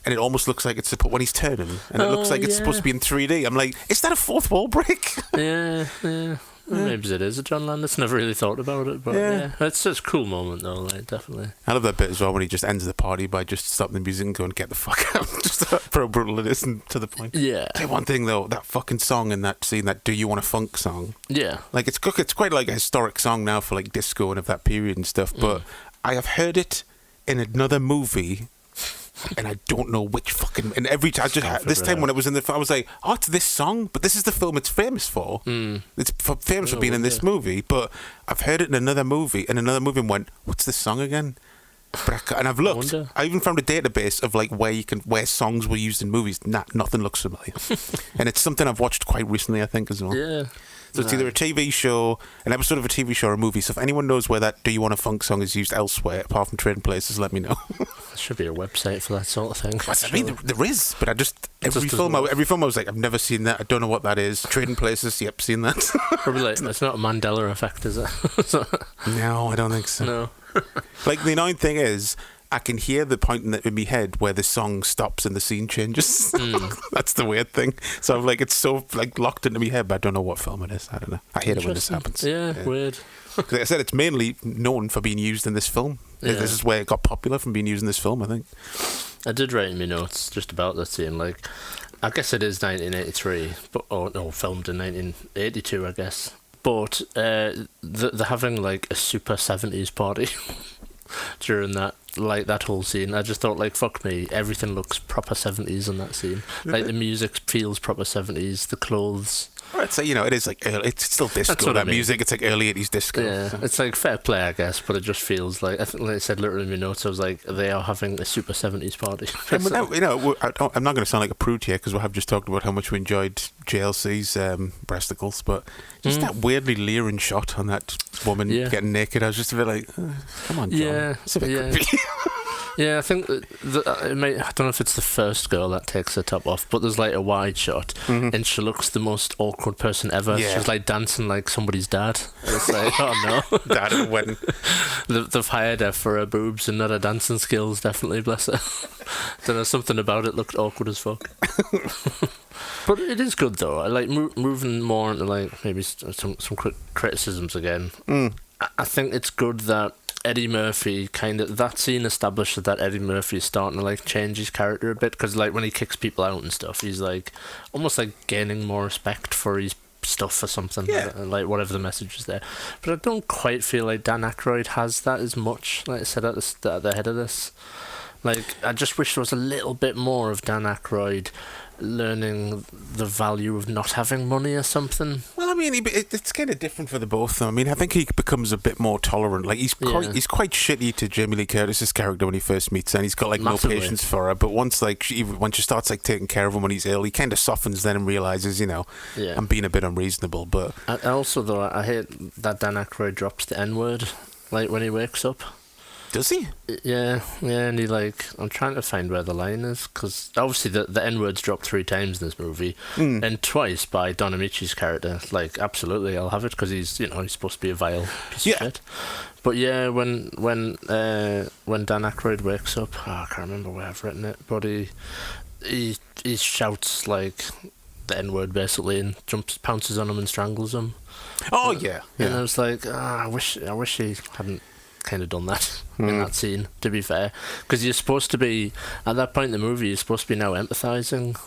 C: and it almost looks like it's when he's turning, and it looks like it's supposed to be in 3D. I'm like, is that a fourth wall break?
D: Yeah. Maybe it is a John Landis. Never really thought about it, but yeah. It's just a cool moment though, like, definitely.
C: I love that bit as well when he just ends the party by just stopping the music and going, "Get the fuck out." Just how brutal it is and to the point.
D: Yeah.
C: Tell you one thing though, that fucking song in that scene, that "Do You Want a Funk" song.
D: Yeah.
C: Like it's quite like a historic song now for like disco and of that period and stuff. But I have heard it in another movie. And I don't know which fucking. And every time, this time when it was in the, I was like, "Oh, it's this song," but this is the film it's famous for. It's famous for being in this movie. But I've heard it in another movie, and went, "What's this song again?" But and I've looked. I even found a database of like where songs were used in movies. Nothing looks familiar, and it's something I've watched quite recently, I think, as well.
D: Yeah.
C: So it's either a TV show, an episode of a TV show, or a movie. So if anyone knows where that "Do You Want a Funk" song is used elsewhere, apart from Trading Places, let me know.
D: There should be a website for that sort of thing.
C: I mean, there is, but every film I was like, I've never seen that. I don't know what that is. Trading Places, yep, seen that.
D: Probably like, it's not a Mandela effect, is it?
C: No, I don't think so.
D: No.
C: Like, the annoying thing is, I can hear the point in my head where the song stops and the scene changes. That's the weird thing. So I'm like, it's so like locked into my head, but I don't know what film it is. I don't know. I hate it when this happens.
D: Yeah. Weird.
C: Because like I said, it's mainly known for being used in this film. Yeah. This is where it got popular, from being used in this film, I think. I
D: did write in my notes just about that scene. Like, I guess it is 1983, but filmed in 1982, I guess. But they're having like a super 70s party during that. Like that whole scene, I just thought, like, fuck me, everything looks proper 70s in that scene. Like, the music feels proper 70s, the clothes.
C: I'd say, it is like early, it's still disco. That music, it's like early 80s disco.
D: Yeah, so. It's like fair play, I guess, but it just feels like, I think, like I said literally in my notes, I was like, they are having a super 70s party.
C: I'm not going to sound like a prude here, because we have just talked about how much we enjoyed JLC's breasticles, but just that weirdly leering shot on that woman getting naked, I was just a bit like, come on, John.
D: Yeah,
C: it's a bit creepy.
D: Yeah, I think I don't know if it's the first girl that takes her top off, but there's like a wide shot, and she looks the most awkward person ever. Yeah. She's like dancing like somebody's dad. It's like, oh no,
C: dad at a wedding.
D: They've hired her for her boobs and not her dancing skills. Definitely, bless her. Don't know, something about it looked awkward as fuck. But it is good though. I like moving more into like maybe some quick criticisms again. I think it's good that Eddie Murphy that scene establishes that Eddie Murphy is starting to like change his character a bit, because like when he kicks people out and stuff, he's like almost like gaining more respect for his stuff or something, like whatever the message is there. But I don't quite feel like Dan Aykroyd has that as much. Like I said at the head of this, like I just wish there was a little bit more of Dan Aykroyd learning the value of not having money or something.
C: Well, I mean, it's kind of different for the both of them. I mean, I think he becomes a bit more tolerant. Like, he's quite shitty to Jamie Lee Curtis's character when he first meets her, and he's got, like, massively no patience for her. But once she starts, like, taking care of him when he's ill, he kind of softens then and realises, I'm being a bit unreasonable. But
D: also, though, I hate that Dan Aykroyd drops the N-word, like, when he wakes up.
C: Does he?
D: Yeah, and he I'm trying to find where the line is, because obviously the N-word's dropped 3 times in this movie, and twice by Don Amici's character. Like, absolutely, I'll have it, because he's supposed to be a vile piece of shit. But yeah, when Dan Aykroyd wakes up, I can't remember where I've written it, but he shouts like the N-word basically, and pounces on him and strangles him.
C: Oh yeah.
D: And I was like, I wish he hadn't kind of done that in that scene, to be fair, because you're supposed to be at that point in the movie, you're supposed to be now empathizing.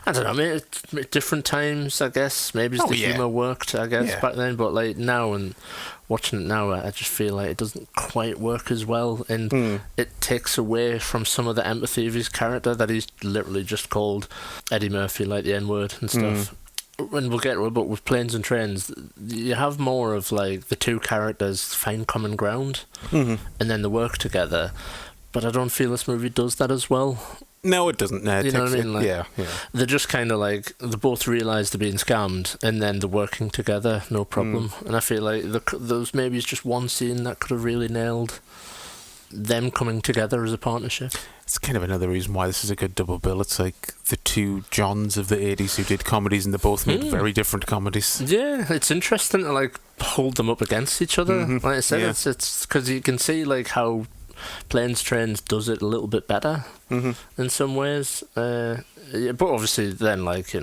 D: I don't know, maybe different times, I guess, maybe the humor worked, I guess, back then, but like now, and watching it now, I just feel like it doesn't quite work as well, and it takes away from some of the empathy of his character that he's literally just called Eddie Murphy like the N-word and stuff. And we'll get to it, but with Planes and Trains, you have more of like the two characters find common ground, and then they work together. But I don't feel this movie does that as well.
C: No, it doesn't. No,
D: you know what I mean? Like,
C: yeah.
D: They're just kind of like, they both realise they're being scammed, and then they're working together, no problem. And I feel like those maybe it's just one scene that could have really nailed them coming together as a partnership.
C: It's kind of another reason why this is a good double bill. It's like the two Johns of the 80s who did comedies, and they both made very different comedies.
D: Yeah, it's interesting to like hold them up against each other. Like I said, it's because you can see like how Planes, Trains does it a little bit better in some ways. But obviously then, like,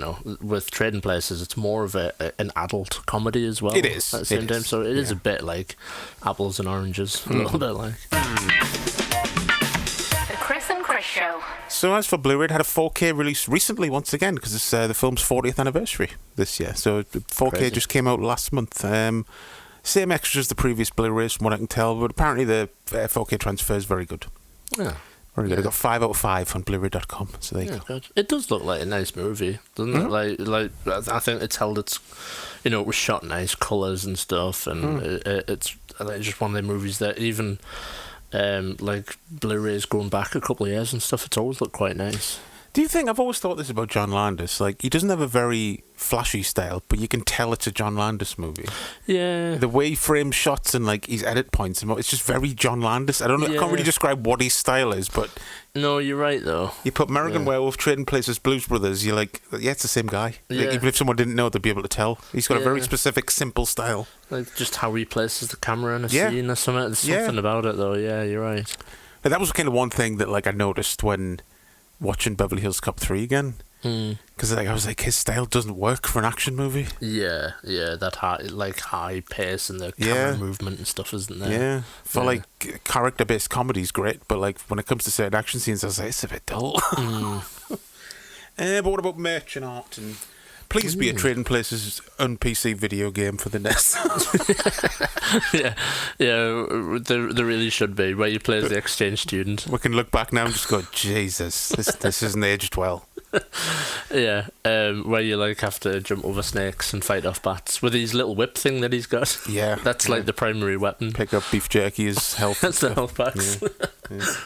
D: with Trading Places, it's more of an adult comedy as well.
C: It is.
D: At the same time, so it is a bit like apples and oranges, a little bit like.
E: The Chris and Chris Show.
C: So as for Blu-ray, it had a 4K release recently once again, because it's the film's 40th anniversary this year. So 4K just came out last month. Same extras as the previous Blu-rays from what I can tell, but apparently the 4K transfer is very good.
D: Yeah.
C: Very good. I got 5 out of 5 on Blu-ray.com. So there you go.
D: Good. It does look like a nice movie, doesn't it? Like I think it's held its, it was shot nice colours and stuff, and it's just one of the movies that even like Blu-rays going back a couple of years and stuff, it's always looked quite nice.
C: Do you think, I've always thought this about John Landis, like, he doesn't have a very flashy style, but you can tell it's a John Landis movie.
D: Yeah.
C: The way he frames shots and, like, his edit points, and it's just very John Landis. I don't know, I can't really describe what his style is, but...
D: No, you're right, though.
C: You put American Werewolf, Trading Places, Blues Brothers, you're like, yeah, it's the same guy. Like, even if someone didn't know, they'd be able to tell. He's got a very specific, simple style.
D: Like, just how he places the camera in a scene or something. There's something about it, though, yeah, you're right.
C: And that was kind of one thing that, like, I noticed when watching Beverly Hills Cop 3 again, because I was like, his style doesn't work for an action movie.
D: Yeah, that high pace and the camera movement and stuff, isn't there?
C: Yeah, for like character-based comedies, great, but like when it comes to certain action scenes, I was like, it's a bit dull. But what about merch and art? And please be a Trading Places un-PC video game for the NES.
D: there really should be, where you play as the exchange student.
C: We can look back now and just go, Jesus, this isn't aged well.
D: Where you like have to jump over snakes and fight off bats with his little whip thing that he's got. Yeah, that's like the primary weapon.
C: Pick up beef jerky as health.
D: That's the health packs.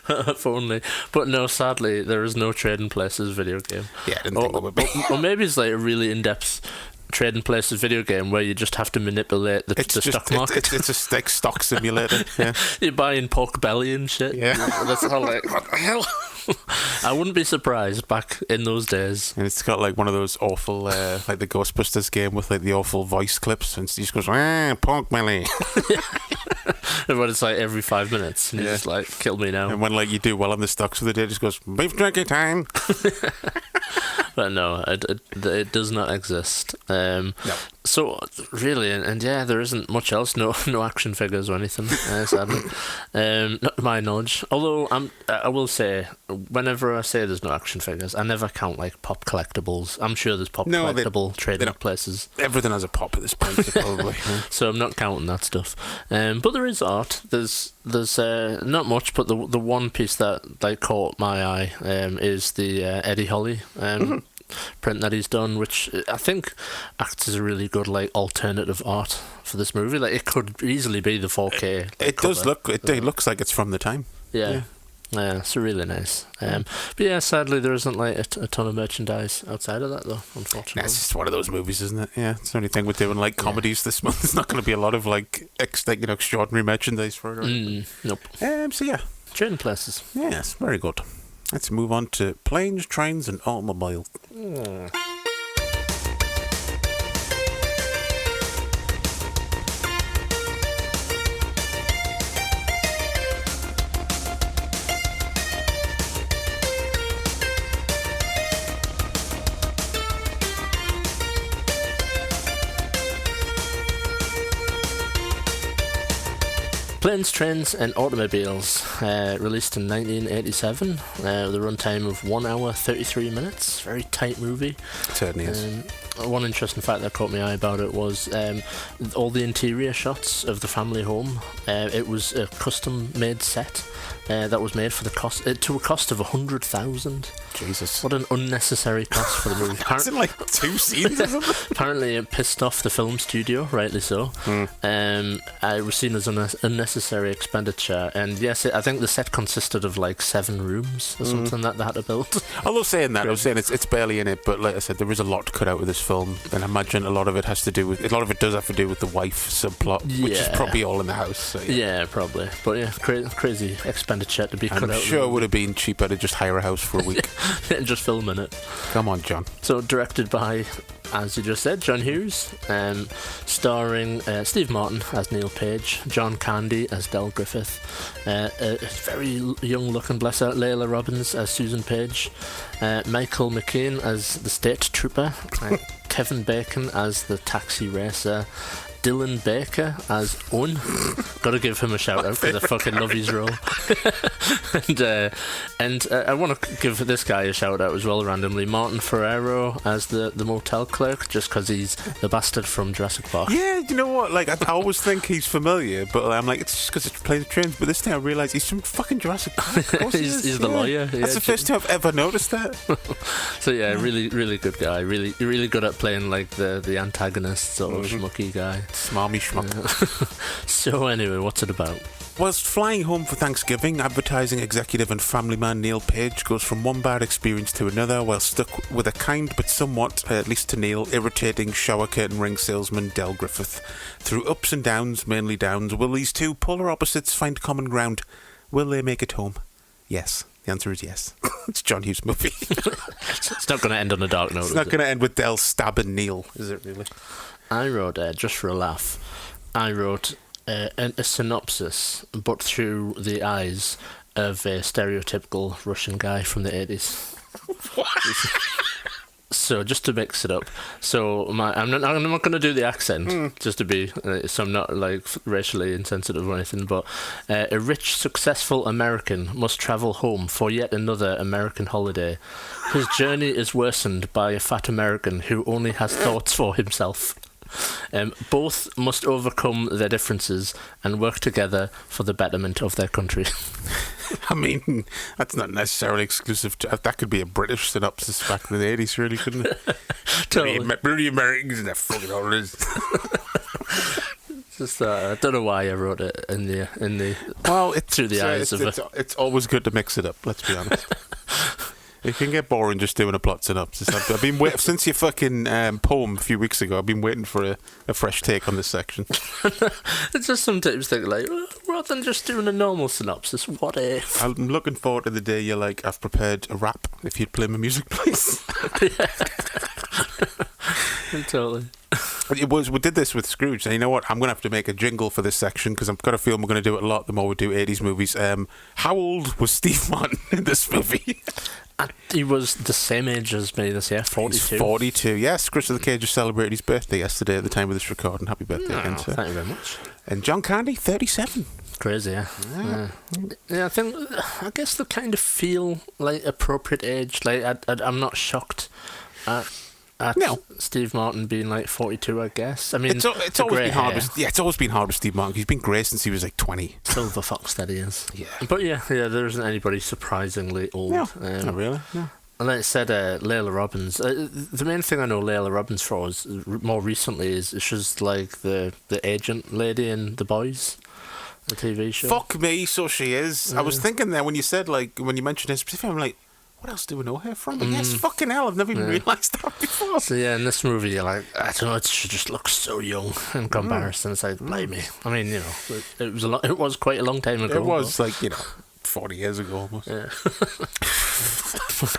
D: If only. But no, sadly, there is no Trading Places video game.
C: Yeah, I didn't think there would be.
D: Or maybe it's like a really in-depth Trading Places video game where you just have to manipulate the stock market.
C: It's a stock simulator. Yeah.
D: You're buying pork belly and shit.
C: Yeah.
D: That's all like, what the hell? I wouldn't be surprised back in those days.
C: And it's got like one of those awful, like the Ghostbusters game with like the awful voice clips, and he just goes, pork belly.
D: But it's like every 5 minutes, and he's just like, kill me now.
C: And when like you do well on the stocks for the day, it just goes, beef jerky time.
D: But no, it does not exist. So really, and yeah, there isn't much else. No action figures or anything. Sadly, not to my knowledge. Although I will say, whenever I say there's no action figures, I never count like pop collectibles. I'm sure there's collectible trading places.
C: Everything has a pop at this point, probably.
D: So I'm not counting that stuff. But there is art. There's not much, but the one piece that like caught my eye is the Eddie Holly. Print that he's done, which I think acts as a really good like alternative art for this movie. Like it could easily be the 4K.
C: It does look. It looks like it's from the time.
D: Yeah, it's really nice. But yeah, sadly there isn't like a ton of merchandise outside of that though. Unfortunately,
C: it's just one of those movies, isn't it? Yeah, it's the only thing we're doing like comedies this month. There's not going to be a lot of like extraordinary merchandise for it.
D: Nope.
C: So yeah,
D: trading places.
C: Yes, very good. Let's move on to planes, trains, and automobiles.
D: Planes, Trains and Automobiles, released in 1987, with a runtime of 1 hour 33 minutes. Very tight movie.
C: It certainly is.
D: One interesting fact that caught my eye about it was all the interior shots of the family home. It was a custom-made set that was made for the cost to a cost of $100,000.
C: Jesus!
D: What an unnecessary cost for the movie.
C: It's in like 2 scenes or something.
D: Apparently, it pissed off the film studio, rightly so. It was seen as an unnecessary expenditure, and yes, I think the set consisted of like 7 rooms or something that they had to build.
C: Although saying that, I was saying it's barely in it, but like I said, there is a lot cut out of this film, and I imagine a lot of it does have to do with the wife subplot, which is probably all in the house. So,
D: yeah, probably. But yeah, crazy expenditure to be cut out.
C: I'm sure it would have been cheaper to just hire a house for a week
D: and just film in it.
C: Come on, John.
D: So directed by, as you just said, John Hughes, starring Steve Martin as Neil Page, John Candy as Del Griffith, a very young-looking, bless her, Layla Robbins as Susan Page, Michael McKean as the State Trooper, Kevin Bacon as the Taxi Racer, Dylan Baker as Owen. Gotta give him a shout out because I fucking love his role. and I want to give this guy a shout out as well randomly. Martin Ferrero as the motel clerk, just because he's the bastard from Jurassic Park.
C: Yeah, you know what? Like I always think he's familiar, but I'm like, it's just because it's Planes and Trains. But this time I realise he's from fucking Jurassic Park.
D: He's the lawyer.
C: That's the first time I've ever noticed that.
D: So yeah, really good guy. Really good at playing like the antagonist sort of schmucky guy.
C: Smarmy schmuck.
D: So anyway, what's it about?
C: Whilst flying home for Thanksgiving, advertising executive and family man Neil Page goes from one bad experience to another while stuck with a kind but somewhat, at least to Neil, irritating shower curtain ring salesman Del Griffith. Through ups and downs, mainly downs, will these two polar opposites find common ground? Will they make it home? Yes. The answer is yes. It's a John Hughes movie.
D: It's not going to end on a dark note.
C: It's not going to end with Del stabbing Neil, is it really?
D: I wrote, just for a laugh, a synopsis, but through the eyes of a stereotypical Russian guy from the 80s.
C: What?
D: So just to mix it up, so I'm not going to do the accent just to be so I'm not like racially insensitive or anything. But a rich, successful American must travel home for yet another American holiday. His journey is worsened by a fat American who only has thoughts for himself. Both must overcome their differences and work together for the betterment of their country.
C: I mean, that's not necessarily exclusive to... That could be a British synopsis back in the 80s, really, couldn't it?
D: Totally.
C: The Americans and their fucking holidays.
D: Just, I don't know why I wrote it in the
C: well, it's
D: through the eyes of it.
C: It's always good to mix it up, let's be honest. It can get boring just doing a plot synopsis. I've been waiting since your fucking poem a few weeks ago. I've been waiting for a fresh take on this section.
D: It's just sometimes think like, rather than just doing a normal synopsis, what if?
C: I'm looking forward to the day you're like, I've prepared a rap. If you'd play my music, please.
D: Totally.
C: We did this with Scrooge, and you know what? I'm going to have to make a jingle for this section because I've got a feeling we're going to do it a lot the more we do 80s movies. How old was Steve Martin in this movie?
D: He was the same age as me this year, 42.
C: He's 42, yes. Chris of the Cage just celebrated his birthday yesterday at the time of this recording. Happy birthday again, sir.
D: Thank you very much.
C: And John Candy, 37.
D: Crazy, yeah. I guess they kind of feel like appropriate age. Like I'm not shocked at Steve Martin being like 42, I guess. I mean,
C: it's always been hard. It's always been hard with Steve Martin. He's been great since he was like 20.
D: Silver fox that he is.
C: Yeah.
D: But yeah, there isn't anybody surprisingly old.
C: No, not really. No.
D: And like I said, Layla Robbins. The main thing I know Layla Robbins for is more recently is she's like the agent lady in The Boys, the TV show.
C: Fuck me, so she is. I was thinking there when you said when you mentioned her specifically, I'm like, what else do we know her from? But yes, fucking hell, I've never even realised that before.
D: So yeah, in this movie, you're like, I don't know, she just looks so young in comparison. It's like, blame me. I mean, it was quite a long time ago.
C: It was 40 years ago almost.
D: Yeah.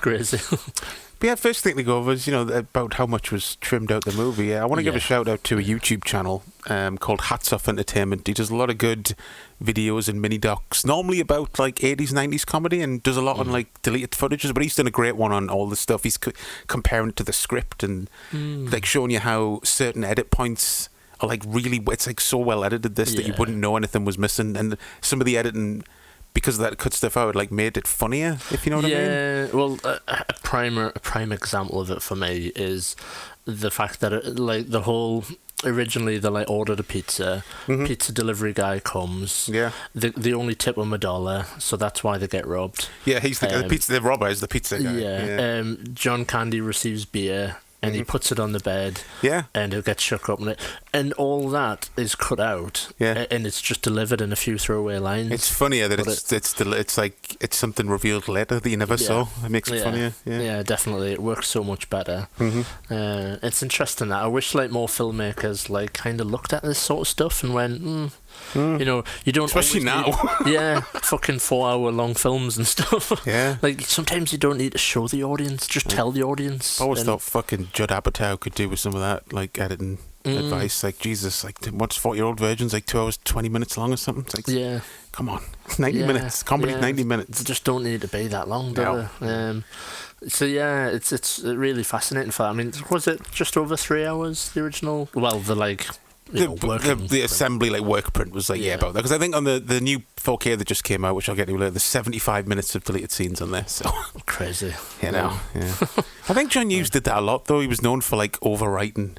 D: Crazy.
C: But yeah, first thing to go over is, about how much was trimmed out the movie. I want to give a shout out to a YouTube channel called Hats Off Entertainment. He does a lot of good videos and mini docs, normally about 80s, 90s comedy, and does a lot on deleted footages, but he's done a great one on all the stuff. He's comparing it to the script and showing you how certain edit points are really, it's so well edited that you wouldn't know anything was missing, and some of the editing, because of that, cut stuff out, made it funnier, if you know what I mean.
D: Yeah, well, a prime example of it for me is the fact that the whole originally they ordered a pizza, pizza delivery guy comes, they only tip them $1, so that's why they get robbed.
C: Yeah, he's the pizza. The robber is the pizza guy.
D: Yeah. John Candy receives beer. And he puts it on the bed, and it gets shook up, and all that is cut out, and it's just delivered in a few throwaway lines.
C: It's funnier that it's something revealed later that you never saw. It makes it funnier.
D: Yeah, definitely. It works so much better. It's interesting that I wish more filmmakers kind of looked at this sort of stuff and went, you don't,
C: especially now.
D: Fucking 4-hour long films and stuff.
C: Yeah,
D: sometimes you don't need to show the audience, just tell the audience.
C: I always thought fucking Judd Apatow could do with some of that, editing advice. Jesus, what's 40-year-old virgins 2 hours 20 minutes long or something? It's come on, 90 minutes comedy, 90 minutes.
D: They just don't need to be that long, do they? So yeah, it's really fascinating. Was it just over 3 hours, the original? Well, the
C: assembly work print was about that, because I think on the new 4K that just came out, which I'll get to later, there's 75 minutes of deleted scenes on there. So
D: crazy,
C: I think John Hughes did that a lot, though. He was known for overwriting.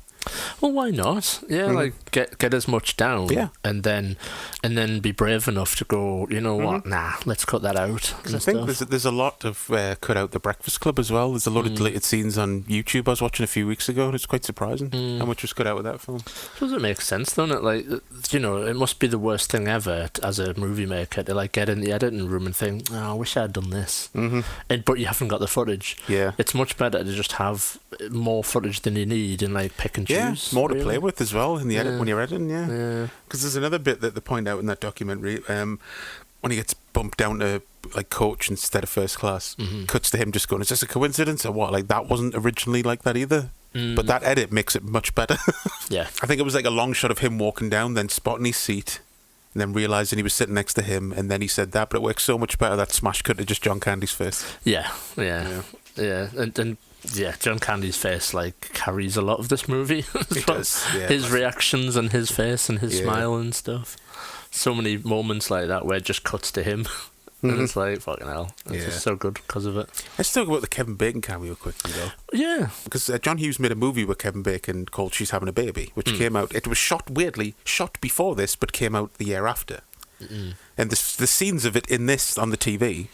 D: Well, why not? Yeah, get as much down, and then be brave enough to go, what? Nah, let's cut that out.
C: I think there's a lot of cut out The Breakfast Club as well. There's a lot of deleted scenes on YouTube I was watching a few weeks ago, and it's quite surprising how much was cut out with that film.
D: Does it make sense, doesn't it? It must be the worst thing ever as a movie maker to get in the editing room and think, oh, I wish I had done this, but you haven't got the footage.
C: Yeah,
D: it's much better to just have more footage than you need and pick and choose.
C: Yeah, more to play with as well in the edit when you're editing. Yeah, because there's another bit that they point out in that documentary when he gets bumped down to coach instead of first class. Cuts to him just going, "Is this a coincidence or what?" That wasn't originally like that either. But that edit makes it much better.
D: Yeah,
C: I think it was a long shot of him walking down, then spotting his seat, and then realising he was sitting next to him, and then he said that. But it works so much better, that smash cut to just John Candy's face.
D: Yeah, and John Candy's face carries a lot of this movie.
C: It does. Yeah,
D: his reactions and his face and his smile and stuff. So many moments like that where it just cuts to him. And it's fucking hell. It's just so good because of it.
C: Let's talk about the Kevin Bacon cameo quickly, though.
D: Yeah.
C: Because John Hughes made a movie with Kevin Bacon called She's Having a Baby, which came out. It was shot before this, but came out the year after. And the scenes of it in this on the TV.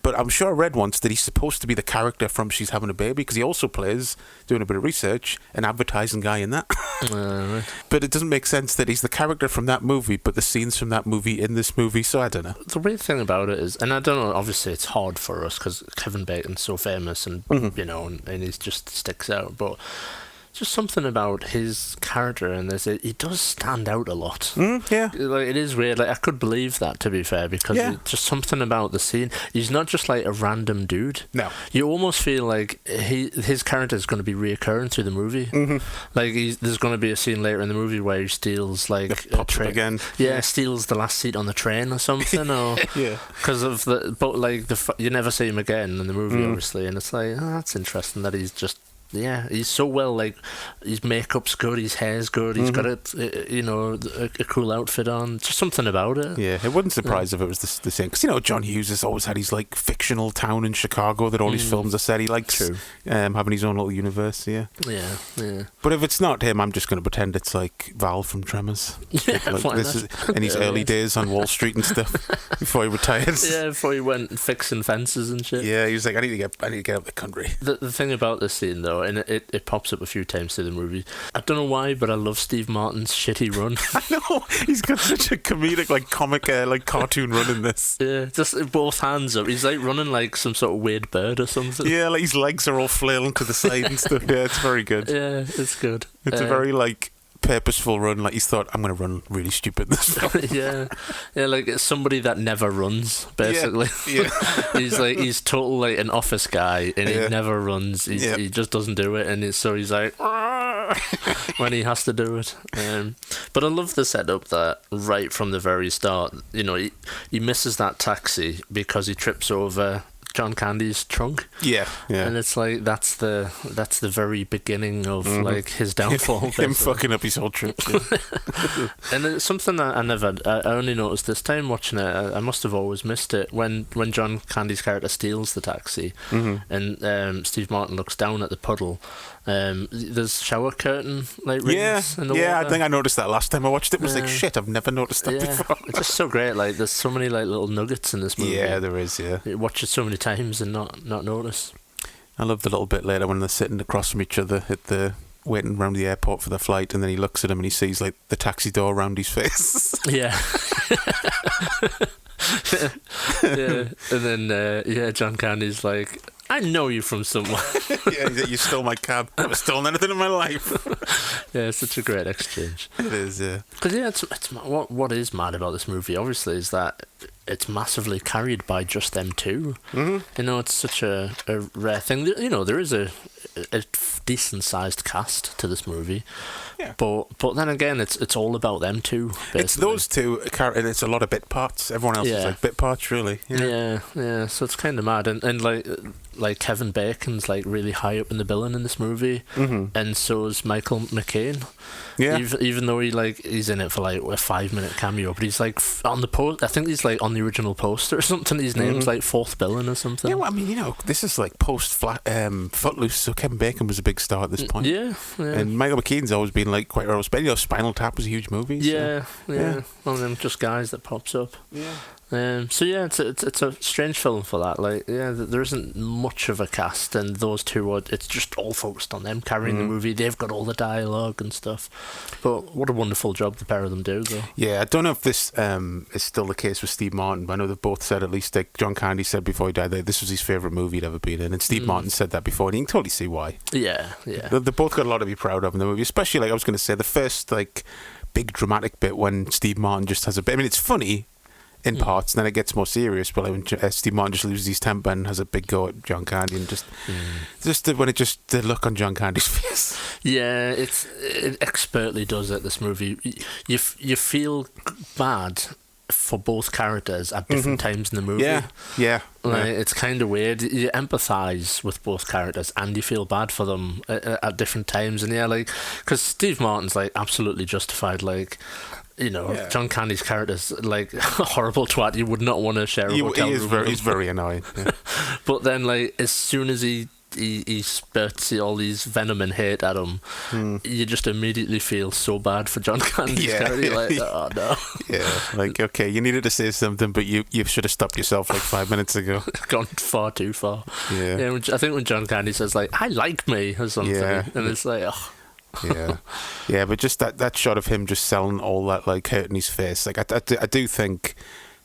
C: But I'm sure I read once that he's supposed to be the character from She's Having a Baby, because he also plays, doing a bit of research, an advertising guy in that.
D: Right.
C: But it doesn't make sense that he's the character from that movie, but the scenes from that movie in this movie, so I don't know.
D: The weird thing about it is, and I don't know, obviously it's hard for us because Kevin Bacon's so famous and, and he just sticks out, but just something about his character in this. He does stand out a lot.
C: Yeah.
D: Like, it is weird. Like, I could believe that, to be fair, because it's just something about the scene. He's not just like a random dude.
C: No.
D: You almost feel like his character is going to be reoccurring through the movie.
C: Mm-hmm.
D: Like, there's going to be a scene later in the movie where he steals like a train
C: again.
D: Yeah, steals the last seat on the train or something, or because of you never see him again in the movie, obviously, and it's like, that's interesting that he's just. Yeah, he's so well, like, his makeup's good, his hair's good, he's got a cool outfit on, just something about it.
C: Yeah, it wouldn't surprise if it was the same, because, John Hughes has always had his, like, fictional town in Chicago that all his films are set. He likes having his own little universe, yeah. But if it's not him, I'm just going to pretend it's, like, Val from Tremors.
D: Yeah,
C: like, this is in his early days on Wall Street and stuff, before he retires.
D: Yeah, before he went fixing fences and shit.
C: Yeah, he was like, I need to get out of the country.
D: The thing about this scene, though, and it pops up a few times through the movie. I don't know why, but I love Steve Martin's shitty run.
C: I know, he's got such a comedic, like, comic, like, cartoon run in this.
D: Yeah, just both hands up. He's like running like some sort of weird bird or something.
C: Yeah, like his legs are all flailing to the side and stuff. Yeah, it's very good.
D: Yeah, it's good.
C: It's a very, like, purposeful run. Like, he's thought, I'm going to run really stupid this film.
D: yeah, like it's somebody that never runs, basically.
C: Yeah.
D: he's total like an office guy, and he never runs. He just doesn't do it, and so he's like when he has to do it. But I love the setup that right from the very start, he misses that taxi because he trips over John Candy's trunk.
C: Yeah.
D: And it's like that's the very beginning of like his downfall.
C: Him fucking up his whole trip. Yeah.
D: And it's something that I only noticed this time watching it. I must have always missed it when John Candy's character steals the taxi, and Steve Martin looks down at the puddle. There's shower curtain like rings in the water.
C: I think I noticed that last time I watched it. Was like, shit, I've never noticed that before.
D: It's just so great. Like, there's so many like little nuggets in this movie.
C: Yeah, there is. Yeah,
D: you watch it so many times and not notice.
C: I love the little bit later when they're sitting across from each other at the waiting around the airport for the flight, and then he looks at him and he sees like the taxi door around his face.
D: Yeah. And then John Candy's like, I know you from somewhere.
C: You stole my cab. I've never stolen anything in my life.
D: Yeah, it's such a great exchange.
C: It is, yeah.
D: Because it's what is mad about this movie, obviously, is that it's massively carried by just them two. Mm-hmm. It's such a rare thing. There is a decent-sized cast to this movie. Yeah. But then again, it's all about them two, basically.
C: It's those two, and it's a lot of bit parts. Everyone else is like bit parts, really.
D: Yeah. So it's kind of mad, and like Kevin Bacon's like really high up in the billing in this movie, and so is Michael McCain. Yeah. Even though he's in it for like a 5-minute cameo, but he's like on the post. I think he's like on the original poster or something. His name's like fourth billing or something.
C: Yeah, well, I mean, this is like post Footloose, so Kevin Bacon was a big star at this point.
D: Yeah.
C: And Michael McKean's always been like quite well respected. Spinal Tap was a huge movie.
D: Yeah. One of them just guys that pops up. Yeah. It's a strange film for that. Like, there isn't much of a cast, and those two it's just all focused on them carrying the movie. They've got all the dialogue and stuff. But what a wonderful job the pair of them do, though.
C: Yeah, I don't know if this is still the case with Steve Martin, but I know they've both said, at least like John Candy said before he died, that this was his favourite movie he'd ever been in, and Steve Martin said that before, and you can totally see why.
D: Yeah.
C: They both got a lot to be proud of in the movie, especially, like I was going to say, the first like big dramatic bit when Steve Martin just has a bit. I mean, it's funny in parts, and then it gets more serious. But like when Steve Martin just loses his temper and has a big go at John Candy, and just the look on John Candy's face.
D: Yeah, it expertly does it. This movie, you feel bad for both characters at different times in the movie.
C: Yeah.
D: It's kind of weird. You empathise with both characters and you feel bad for them at different times. And because Steve Martin's like absolutely justified. Like, John Candy's character's like a horrible twat. You would not want to share a hotel room.
C: He's very annoying. Yeah.
D: But then, like, as soon as he spurts all these venom and hate at him, you just immediately feel so bad for John Candy's character. You're like, oh no.
C: Yeah, like, okay, you needed to say something, but you should have stopped yourself like 5 minutes ago.
D: Gone far too far.
C: Yeah.
D: I think when John Candy says like, I like me or something, and it's like, oh.
C: Yeah, but just that shot of him just selling all that like hurt in his face, like I do think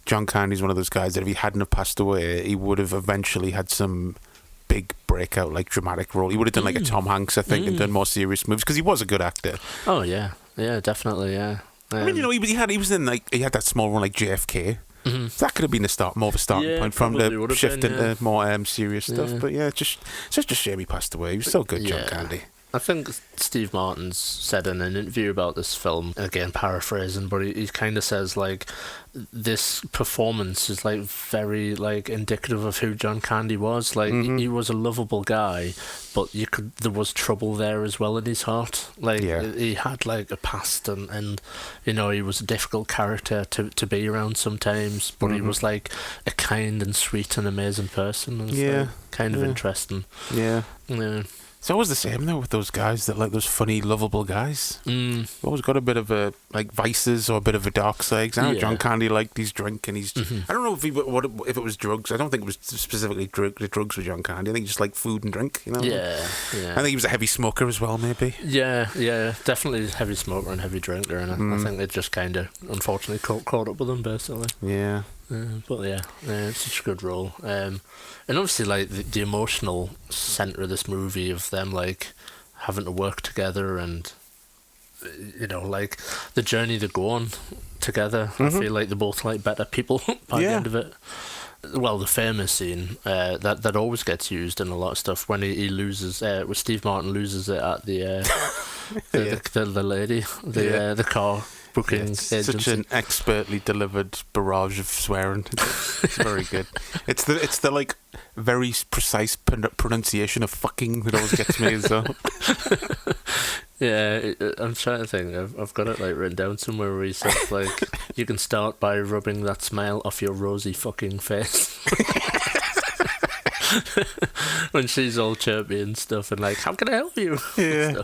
C: John Candy's one of those guys that if he hadn't have passed away, he would have eventually had some big breakout, like, dramatic role. He would have done, like, a Tom Hanks, I think, and done more serious movies, because he was a good actor.
D: Oh, yeah. Yeah, definitely, yeah.
C: I mean, he was in, like, he had that small one, like, JFK. So that could have been more of a starting point from the shift into more serious stuff. But yeah, it's just a shame he passed away. He was so good, John Candy.
D: I think Steve Martin's said in an interview about this film, again paraphrasing, but he kind of says, like, this performance is, like, very, like, indicative of who John Candy was. Like, he was a lovable guy, but there was trouble there as well in his heart. Like, he had, like, a past, and you know, he was a difficult character to be around sometimes, but he was, like, a kind and sweet and amazing person. And it's kind of interesting.
C: Yeah.
D: Yeah.
C: It's always the same though with those guys that like those funny, lovable guys. They've always got a bit of a like vices or a bit of a dark side. I know John Candy liked his drink and he's. I don't know if it was drugs. I don't think it was specifically the drugs with John Candy. I think he just like food and drink. You know.
D: Yeah.
C: I think he was a heavy smoker as well, maybe.
D: Yeah, definitely heavy smoker and heavy drinker, and I think they just kind of unfortunately caught up with him basically.
C: Yeah.
D: But it's such a good role. And obviously, like, the emotional centre of this movie of them, like, having to work together and, you know, like, the journey they go on together. I feel like they're both, like, better people by the end of it. Well, the famous scene that always gets used in a lot of stuff when he loses, when Steve Martin loses it at the lady, the car booking agency.
C: Such an expertly delivered barrage of swearing. It's very good. It's the like very precise pronunciation of fucking that always gets me as well.
D: Yeah, I'm trying to think. I've got it like written down somewhere where he says like, "You can start by rubbing that smile off your rosy fucking face." When she's all chirpy and stuff, and like, "How can I help you?"
C: Yeah.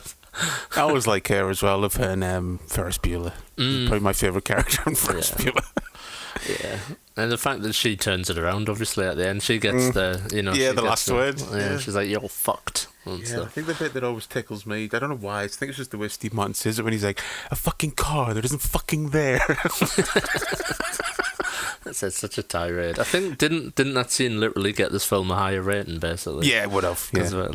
C: I always like her as well. Love her and Ferris Bueller. Probably my favourite character in Ferris Bueller.
D: Yeah, and the fact that she turns it around, obviously at the end, she gets the
C: the last word.
D: Yeah, she's like, "You're fucked." And stuff.
C: I think the bit that always tickles me. I don't know why. I think it's just the way Steve Martin says it when he's like, "A fucking car that isn't fucking there."
D: That's such a tirade. I think didn't that scene literally get this film a higher rating, basically?
C: Yeah, it would have. Yeah,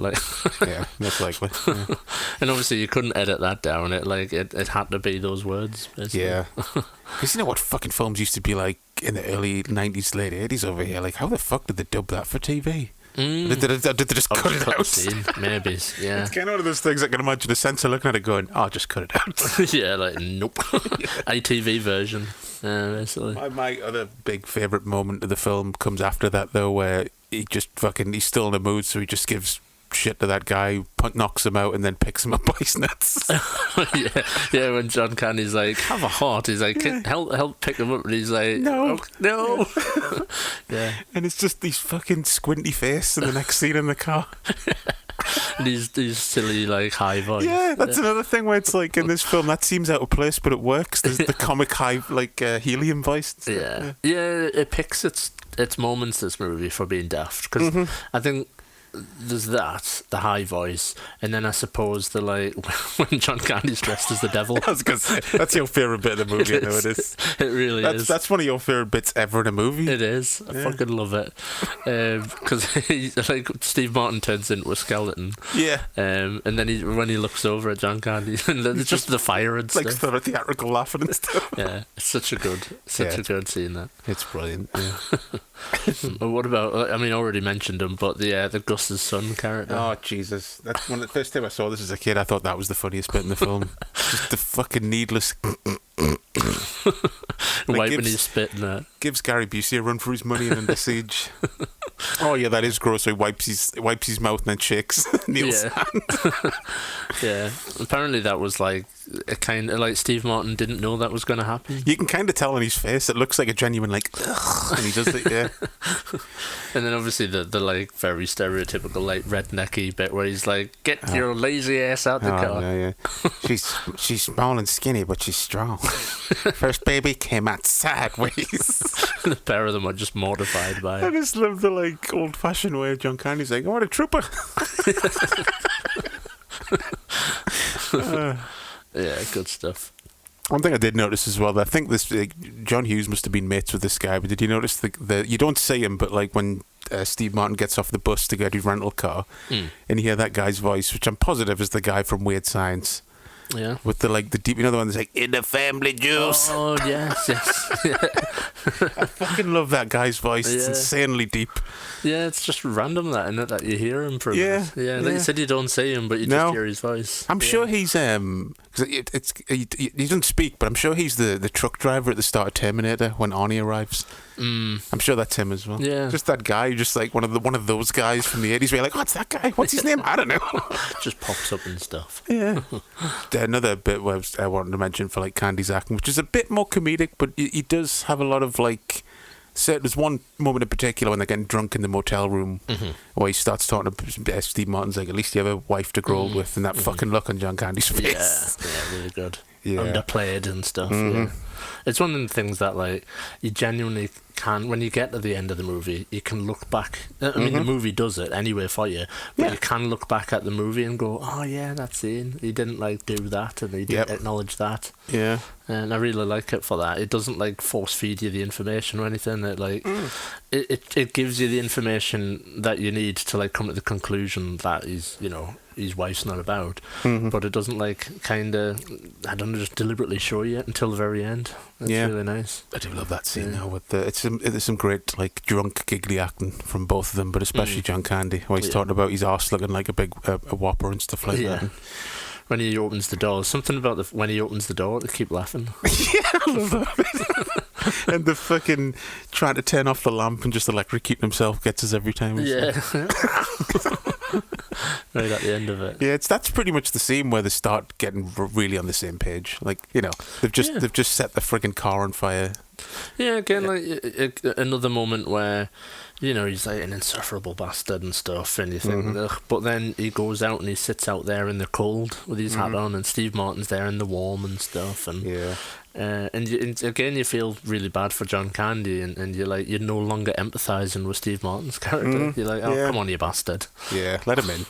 C: yeah, most likely. Yeah.
D: And obviously you couldn't edit that down. It had to be those words. Basically.
C: Yeah, because you know what fucking films used to be like in the early 90s, late 80s over here. Like, how the fuck did they dub that for TV? Did they just cut it out?
D: Scene, maybe, yeah.
C: It's kind of one of those things I can imagine a censor looking at it going, "Oh, just cut it out."
D: Yeah, like, nope. ATV version, basically.
C: My other big favourite moment of the film comes after that, though, where he's still in a mood, so he just gives shit to that guy, knocks him out, and then picks him up by his nuts.
D: yeah. When John Candy's like, "Have a heart," he's like, "Help pick him up," and he's like,
C: "No,
D: no." Yeah,
C: and it's just these fucking squinty face in the next scene in the car.
D: And these silly like high voice.
C: Yeah, that's another thing where it's like in this film that seems out of place, but it works. There's the comic high like helium voice.
D: Yeah, it picks its moments, this movie, for being daft, because I think there's the high voice, and then I suppose the like when John Candy's dressed as the devil.
C: I was gonna say that's your favourite bit of the movie. I know it is.
D: It really is.
C: That's one of your favourite bits ever in a movie.
D: It is. I fucking love it because like Steve Martin turns into a skeleton.
C: Yeah.
D: And then when he looks over at John Candy, and it's just the fire and stuff.
C: Like sort of theatrical laughing and stuff.
D: Yeah, it's such a good scene. That
C: it's brilliant. Yeah.
D: What about? I mean, I already mentioned him, but the Gus's son character.
C: Oh Jesus! That's the first time I saw this as a kid. I thought that was the funniest bit in the film. Just the fucking needless.
D: Wiping his spit and that.
C: Gives Gary Busey a run for his money in Under Siege. Oh yeah, that is gross. So he wipes his mouth and then shakes Neil's hand.
D: Yeah. Apparently that was like a kind of like Steve Martin didn't know that was going to happen.
C: You can kind of tell on his face. It looks like a genuine like, ugh, and he does it. Yeah.
D: And then obviously the like very stereotypical like rednecky bit where he's like, "Get your lazy ass out the car."
C: Yeah. She's small and skinny, but she's strong. First baby came out sideways.
D: The pair of them are just mortified by it.
C: I just love the like old-fashioned way of John Candy's like, "I want a trooper."
D: Yeah, good stuff.
C: One thing I did notice as well, I think this John Hughes must have been mates with this guy, but did you notice the you don't see him, but like when Steve Martin gets off the bus to get his rental car, and you hear that guy's voice, which I'm positive is the guy from Weird Science.
D: Yeah.
C: With the deep, the one that's like, in the family juice.
D: Oh, yes.
C: I fucking love that guy's voice. It's insanely deep.
D: Yeah, it's just random that you hear him from.
C: Yeah.
D: Like you said, you don't see him, but you just hear his voice.
C: I'm sure he's cause he doesn't speak, but I'm sure he's the truck driver at the start of Terminator when Arnie arrives. I'm sure that's him as well.
D: Yeah,
C: just that guy, just like one of those guys from the 80s. Where you're like, what's that guy? What's his name? I don't know.
D: Just pops up and stuff.
C: Yeah. Another bit where I wanted to mention for like Candy's acting, which is a bit more comedic, but he does have a lot of like. So there's one moment in particular when they're getting drunk in the motel room where he starts talking to Steve Martin's like, at least you have a wife to grow old with, and that fucking look on John Candy's face.
D: Yeah, really good.
C: Yeah.
D: Underplayed and stuff. Yeah. It's one of the things that like you genuinely can, when you get to the end of the movie, you can look back. I mean, the movie does it anyway for you, but you can look back at the movie and go, oh yeah, that scene, he didn't like do that, and he didn't acknowledge that. Yeah. And I really like it for that. It doesn't like force feed you the information or anything. It like it gives you the information that you need to like come to the conclusion that his wife's not about, but it doesn't like kind of, I don't know, just deliberately show you it until the very end. It's really nice.
C: I do love that scene now with there's some great like drunk giggly acting from both of them, but especially John Candy, where he's talking about his arse looking like a big a whopper and stuff like that.
D: When he opens the door, something about when he opens the door, to keep laughing.
C: Yeah, I love that. And the fucking trying to turn off the lamp and just electrocuting himself gets us every time.
D: Yeah. Right at the end of it.
C: Yeah, that's pretty much the scene where they start getting really on the same page. Like, they've just set the friggin' car on fire.
D: Yeah, again, like another moment where, he's like an insufferable bastard and stuff, and you think, ugh. But then he goes out and he sits out there in the cold with his hat on, and Steve Martin's there in the warm and stuff, and and again, you feel really bad for John Candy, and you're no longer empathising with Steve Martin's character. You're like, oh, come on, you bastard.
C: Yeah, let him in.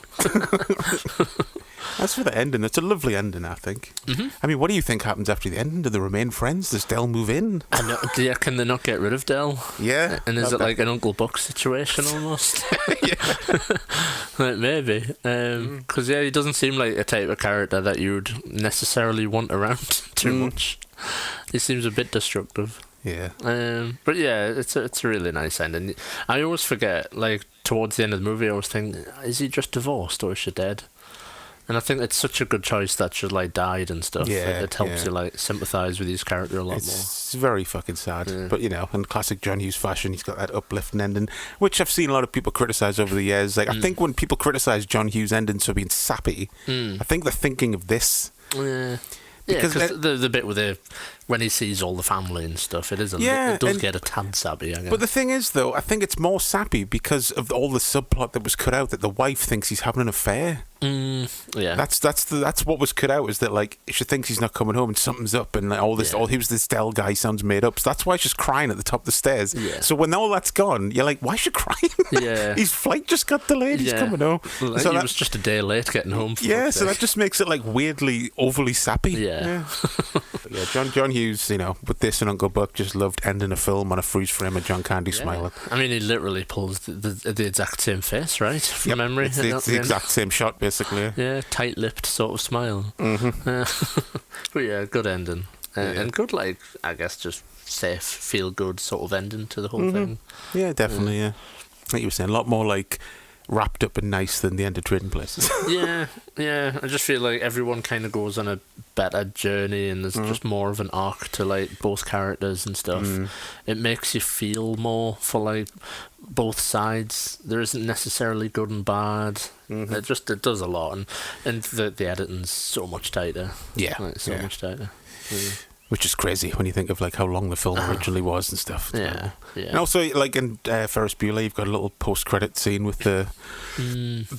C: As for the ending, it's a lovely ending, I think. I mean, what do you think happens after the ending? Do they remain friends? Does Del move in?
D: Can they not get rid of Del?
C: Yeah.
D: And is it like an Uncle Buck situation almost? Like maybe. Because, he doesn't seem like a type of character that you'd necessarily want around too much. He seems a bit destructive.
C: Yeah.
D: But yeah, it's a really nice ending. I always forget, like, towards the end of the movie, I always think, is he just divorced or is she dead? And I think it's such a good choice that she like died and stuff.
C: Yeah,
D: it helps you like sympathise with his character a lot more.
C: It's very fucking sad, but in classic John Hughes fashion, he's got that uplifting ending, which I've seen a lot of people criticise over the years. Like I think when people criticise John Hughes endings for being sappy, I think they're thinking of this.
D: Yeah. Because the bit with when he sees all the family and stuff, it does get a tad sappy, I guess.
C: But the thing is, though, I think it's more sappy because of all the subplot that was cut out that the wife thinks he's having an affair.
D: Yeah,
C: that's what was cut out, is that like she thinks he's not coming home and something's up, and like, he was this Del guy sounds made up. So that's why she's crying at the top of the stairs.
D: Yeah.
C: So when all that's gone, you're like, why is she crying?
D: Yeah,
C: his flight just got delayed. He's coming home.
D: Well, so he was just a day late getting home.
C: So that just makes it like weirdly overly sappy.
D: Yeah.
C: John Hughes, with this and Uncle Buck, just loved ending a film on a freeze frame of John Candy smiling.
D: I mean, he literally pulls the exact same face, right? From memory.
C: It's the exact same shot, basically.
D: Yeah, tight-lipped sort of smile. But yeah, good ending. And good, like, I guess, just safe, feel-good sort of ending to the whole thing.
C: Yeah, definitely, Like you were saying, a lot more, like, wrapped up and nice than the end of Trading Places.
D: Yeah. I just feel like everyone kind of goes on a better journey, and there's just more of an arc to like both characters and stuff. It makes you feel more for like both sides. There isn't necessarily good and bad. It does a lot, and the editing's so much tighter. Yeah, much tighter.
C: Which is crazy when you think of like how long the film originally was and stuff.
D: Yeah.
C: And also, like in Ferris Bueller, you've got a little post-credit scene with the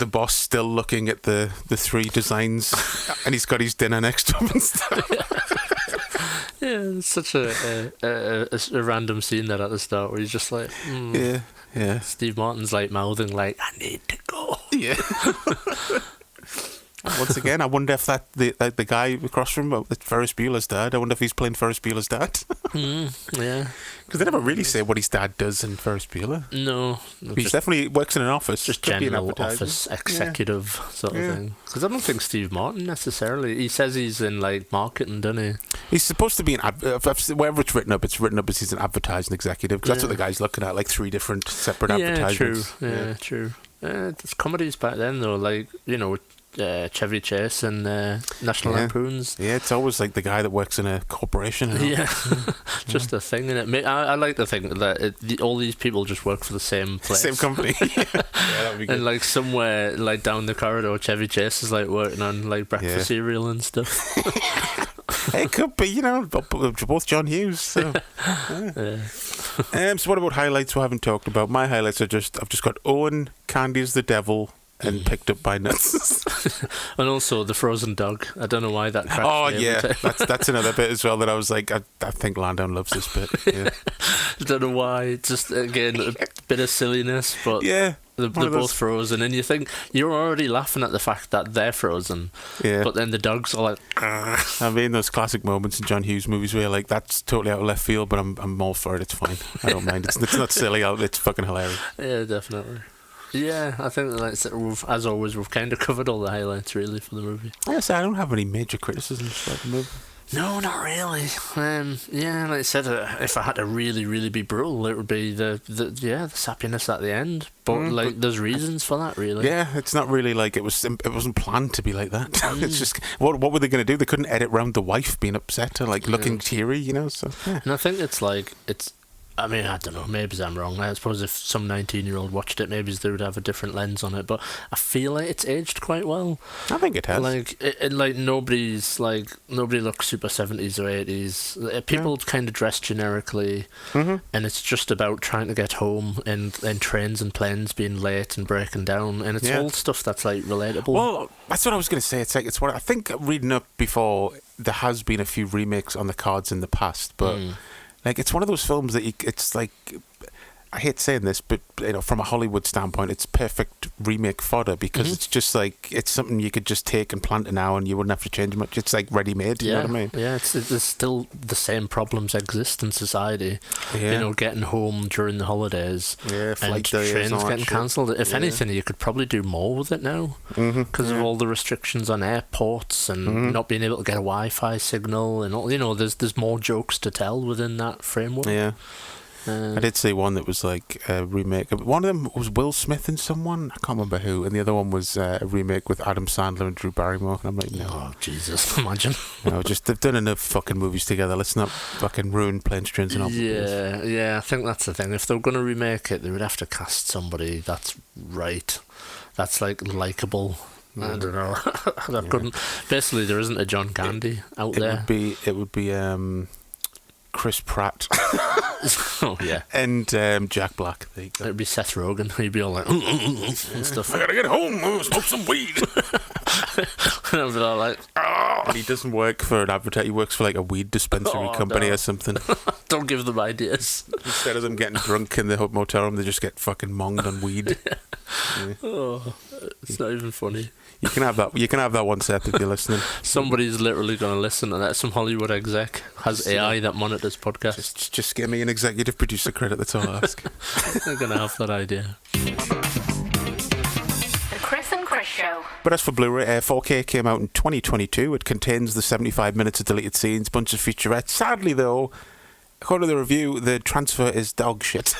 C: boss still looking at the three designs, and he's got his dinner next to him and stuff.
D: Yeah, it's such a random scene there at the start where he's just like, Steve Martin's like mouthing like, I need to go.
C: Yeah. Once again, I wonder if the guy across from him, Ferris Bueller's dad, I wonder if he's playing Ferris Bueller's dad.
D: Yeah.
C: Because they never really say what his dad does in Ferris Bueller.
D: No.
C: He definitely works in an office.
D: Just
C: Could be
D: general
C: an
D: office executive sort of thing. Because I don't think Steve Martin necessarily. He says he's in like marketing, doesn't he?
C: He's supposed to be wherever it's written up as he's an advertising executive. Because that's what the guy's looking at, like 3 different separate advertisements.
D: True. There's comedies back then though, like Chevy Chase and National Lampoons.
C: Yeah, it's always like the guy that works in a corporation.
D: Yeah, just a thing in it. I like to think that all these people just work for the same place,
C: same company. That would be good.
D: And like somewhere like down the corridor, Chevy Chase is like working on like breakfast cereal and stuff.
C: It could be, both John Hughes. So. So what about highlights we haven't talked about? My highlights are I've just got Owen, Candy's the Devil, and Picked Up by Nuts.
D: And also the frozen dog. I don't know why that cracks me every time.
C: that's another bit as well that I was like, I think Landon loves this bit. Yeah.
D: I don't know why. Just again a bit of silliness, but they're both frozen, and you think you're already laughing at the fact that they're frozen, but then the dogs are like.
C: I mean, those classic moments in John Hughes movies where you're like, that's totally out of left field, but I'm all for it. It's fine. I don't mind. It's not silly. It's fucking hilarious.
D: Yeah, definitely. Yeah, I think as always, we've kind of covered all the highlights really for the movie.
C: Yes, I don't have any major criticisms about the movie.
D: No, not really. Like I said, if I had to really, really be brutal, it would be the sappiness at the end. But there's reasons for that, really.
C: Yeah, it's not really like it wasn't planned to be like that. It's just what were they going to do? They couldn't edit round the wife being upset or like looking teary, So
D: and I think I mean, I don't know, maybe I'm wrong. I suppose if some 19-year-old watched it, maybe they would have a different lens on it, but I feel like it's aged quite well.
C: I think it has.
D: Nobody looks super 70s or 80s. People kind of dress generically, and it's just about trying to get home and trains and planes being late and breaking down, and it's all stuff that's like relatable.
C: Well, that's what I was going to say. It's what I think reading up before, there has been a few remakes on the cards in the past, but... Like, it's one of those films that it's like, I hate saying this, but from a Hollywood standpoint, it's perfect remake fodder because it's just like, it's something you could just take and plant it now and you wouldn't have to change much. It's like ready-made, you know what I mean?
D: Yeah, there's still the same problems exist in society. Yeah. Getting home during the holidays and trains getting cancelled. If anything, you could probably do more with it now because of all the restrictions on airports and not being able to get a Wi-Fi signal and all. There's more jokes to tell within that framework.
C: Yeah. I did see one that was like a remake. One of them was Will Smith and someone, I can't remember who, and the other one was a remake with Adam Sandler and Drew Barrymore. And I'm like, no.
D: Oh, Jesus, imagine.
C: They've done enough fucking movies together. Let's not fucking ruin Planes, Trains and Automobiles.
D: Yeah, I think that's the thing. If they were going to remake it, they would have to cast somebody that's right. That's like likeable. I don't know. I couldn't. Basically, there isn't a John Candy out there.
C: It would be Chris Pratt.
D: Oh yeah,
C: and Jack Black. There you go.
D: It'd be Seth Rogen. He'd be all like and stuff.
C: I gotta get home, smoke some weed.
D: And I'd be all like,
C: and he doesn't work for an advertiser. He works for like a weed dispensary company or something.
D: Don't give them ideas.
C: Instead of them getting drunk in the motel room, they just get fucking monged on weed. Yeah.
D: Oh, it's not even funny.
C: You can have that. You can have that one set if you're listening.
D: Somebody's literally going to listen to that. Some Hollywood exec has AI that monitors podcasts.
C: Just give me an executive producer credit. That's all I ask.
D: They're going to have that idea.
E: The Chris and Chris Show.
C: But as for Blu-ray, 4K came out in 2022. It contains the 75 minutes of deleted scenes, bunch of featurettes. Sadly, though, according to the review, the transfer is dog shit.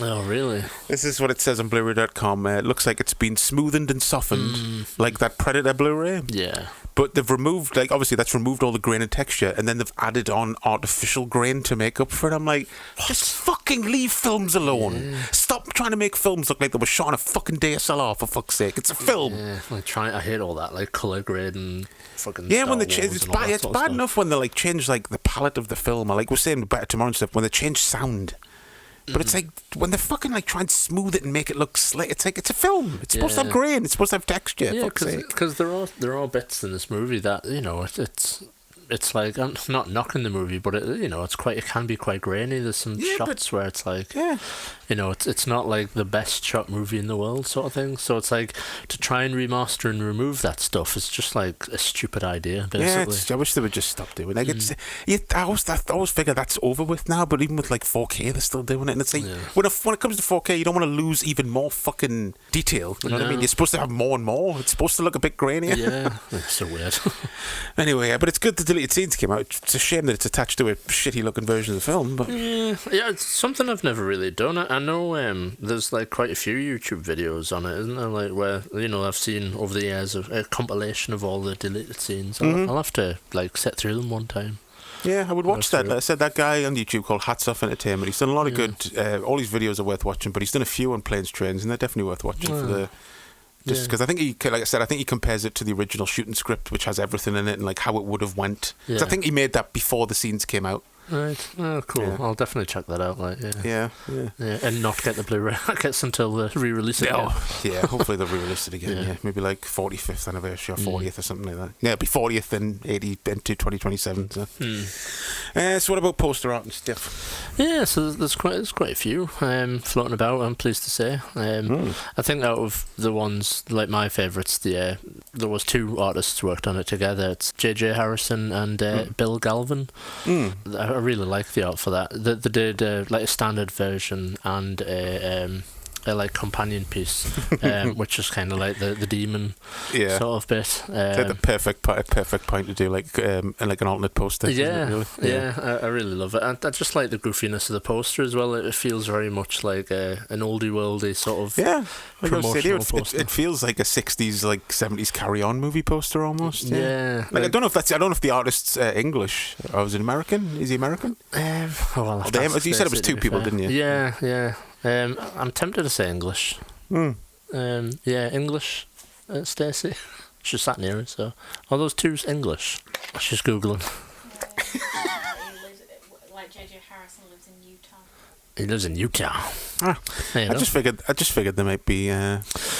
D: Oh, really?
C: This is what it says on Blu-ray.com. It looks like it's been smoothened and softened, like that Predator Blu-ray.
D: Yeah.
C: But they've removed, obviously that's removed all the grain and texture, and then they've added on artificial grain to make up for it. I'm like, just fucking leave films alone. Yeah. Stop trying to make films look like they were shot on a fucking DSLR, for fuck's sake. It's a film.
D: Yeah, I hate all that, like colour grade and fucking
C: Star when they change, it's bad enough when they change the palette of the film, or like we're saying Better Tomorrow and stuff, when they change sound. But it's like when they fucking try and smooth it and make it look slick. It's like it's a film. It's supposed to have grain. It's supposed to have texture.
D: Yeah, because there are bits in this movie that it's it's like, I'm not knocking the movie, but it can be quite grainy. There's some shots where it's like, it's not like the best shot movie in the world sort of thing. So it's like, to try and remaster and remove that stuff is just like a stupid idea, basically.
C: Yeah, I wish they would just stop doing it. I always figure that's over with now, but even with like 4K, they're still doing it. And it's like, when it comes to 4K, you don't want to lose even more fucking detail. You know what I mean? You're supposed to have more and more. It's supposed to look a bit grainier.
D: Yeah, it's so weird.
C: Anyway, but it's good the deleted scenes came out. It's a shame that it's attached to a shitty looking version of the film. But
D: yeah, it's something I've never really done. I know there's like quite a few YouTube videos on it, isn't there? Like where I've seen over the years a compilation of all the deleted scenes. I'll have to like sit through them one time.
C: Yeah, I would watch that. I said that guy on YouTube called Hats Off Entertainment. He's done a lot of good. All his videos are worth watching, but he's done a few on planes, trains, and they're definitely worth watching for the. Just because I think I think he compares it to the original shooting script, which has everything in it and like how it would have went. Yeah. I think he made that before the scenes came out.
D: Right. Oh, cool. Yeah. I'll definitely check that out. Like,
C: yeah,
D: and not get the Blu-ray. I guess until they re-release it.
C: Yeah, hopefully they'll re-release it again. Yeah, maybe like 45th anniversary or 40th or something like that. Yeah, it'll be 40th in 2027. So. So what about poster art and stuff?
D: Yeah, so there's quite a few floating about. I'm pleased to say. I think out of the ones like my favourites, there was two artists worked on it together. It's J.J. Harrison and Bill Galvin. I really like the art for that. They did like a standard version and a like companion piece, which is kind of like the demon sort of bit.
C: It's like the perfect point to do like an alternate poster.
D: Yeah, I really love it. And I just like the goofiness of the poster as well. It feels very much like an oldie worldy sort of promotional poster.
C: It feels like a 60s like 70s Carry On movie poster almost.
D: Yeah.
C: Like I don't know if the artist's English or is it American? Is he American?
D: You
C: said it was two people, didn't you?
D: Yeah. I'm tempted to say English. English, Stacey. She sat near it, so. Are those two English? She's Googling.
K: Like J.J. Harrison lives in Utah.
D: He lives in Utah.
C: I just figured they might be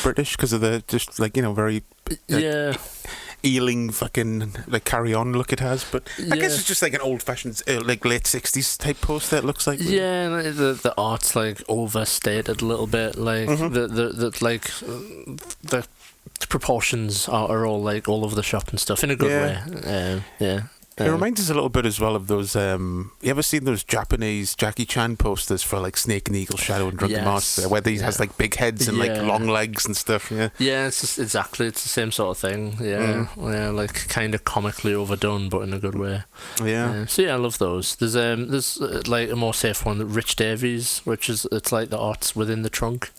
C: British because of the just like very Ealing fucking like Carry On look it has, but I guess it's just like an old fashioned like late 60s type poster. It looks like
D: the art's like overstated a little bit, like the proportions are all like all over the shop and stuff in a good way.
C: It reminds us a little bit as well of those. You ever seen those Japanese Jackie Chan posters for like Snake and Eagle Shadow and Drunken Master, where he has like big heads and like long legs and stuff?
D: It's just, exactly. It's the same sort of thing. Like kind of comically overdone, but in a good way. So I love those. There's like a more safe one, Rich Davies, it's like the art's within the trunk.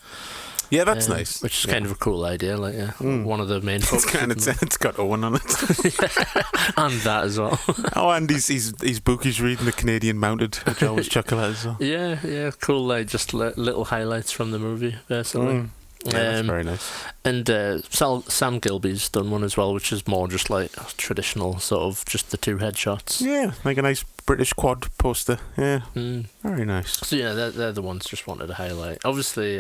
C: Yeah, that's nice.
D: Which is kind of a cool idea, one of the main folks.
C: It's got Owen on it.
D: And that as well.
C: And he's Bookie's reading the Canadian Mounted, which I always chuckle at as well.
D: Yeah, cool, like just little highlights from the movie, basically.
C: That's very nice.
D: And Sam Gilby's done one as well, which is more just like traditional, sort of just the two headshots. Yeah,
C: like a nice British quad poster. Yeah, very nice.
D: So they're the ones just wanted to highlight. Obviously,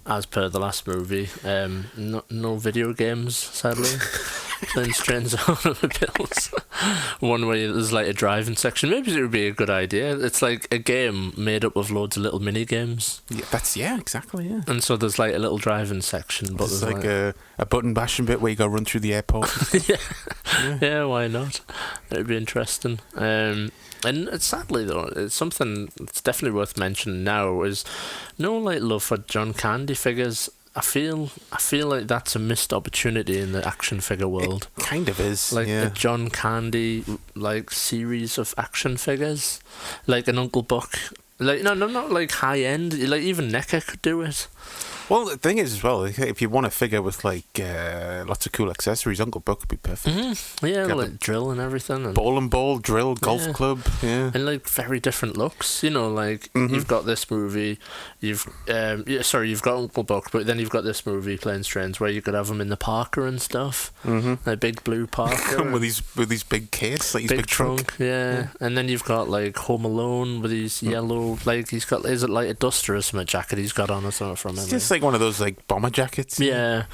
D: as per the last movie, no video games, sadly. Planes, Trains, Automobiles. One where there's like a driving section. Maybe it would be a good idea. It's like a game made up of loads of little mini games.
C: Exactly. Yeah.
D: And so there's like a little driving section, but
C: there's like a button bashing bit where you go run through the airport.
D: Yeah, why not? It'd be interesting. And sadly though, it's something that's definitely worth mentioning now is no like love for John Candy figures. I feel like that's a missed opportunity in the action figure world.
C: It kind of is.
D: Like a John Candy like series of action figures, like an Uncle Buck. Like no, not like high end. Like even NECA could do it.
C: Well, the thing is as well, if you want a figure with like lots of cool accessories, Uncle Buck would be perfect.
D: Mm-hmm. Yeah, like drill and everything. And
C: ball and ball, drill, golf club. Yeah,
D: and like very different looks. Like you've got this movie, you've got Uncle Buck, but then you've got this movie, Planes, Trains, where you could have him in the Parker and stuff, like big blue Parker
C: with these big kids, like his big trunk.
D: Yeah, and then you've got like Home Alone with his yellow, like is it like a duster or something jacket he's got on or something from him?
C: It's just like one of those like bomber jackets.
D: Yeah,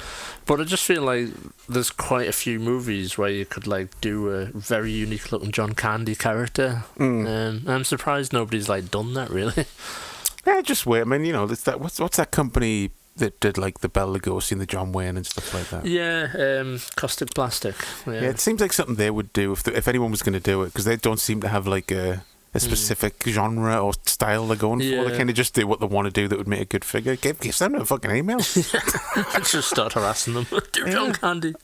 D: but I just feel like there's quite a few movies where you could like do a very unique looking John Candy character. I'm surprised nobody's like done that really.
C: Yeah, just wait. I mean, it's that what's that company that did like the Bela Lugosi and the John Wayne and stuff like that?
D: Yeah, Caustic Plastic. Yeah,
C: it seems like something they would do if anyone was going to do it, because they don't seem to have like a specific genre or style they're going for. They kind of just do what they want to do that would make a good figure. Send them a fucking email.
D: Just start harassing them. Do John Candy.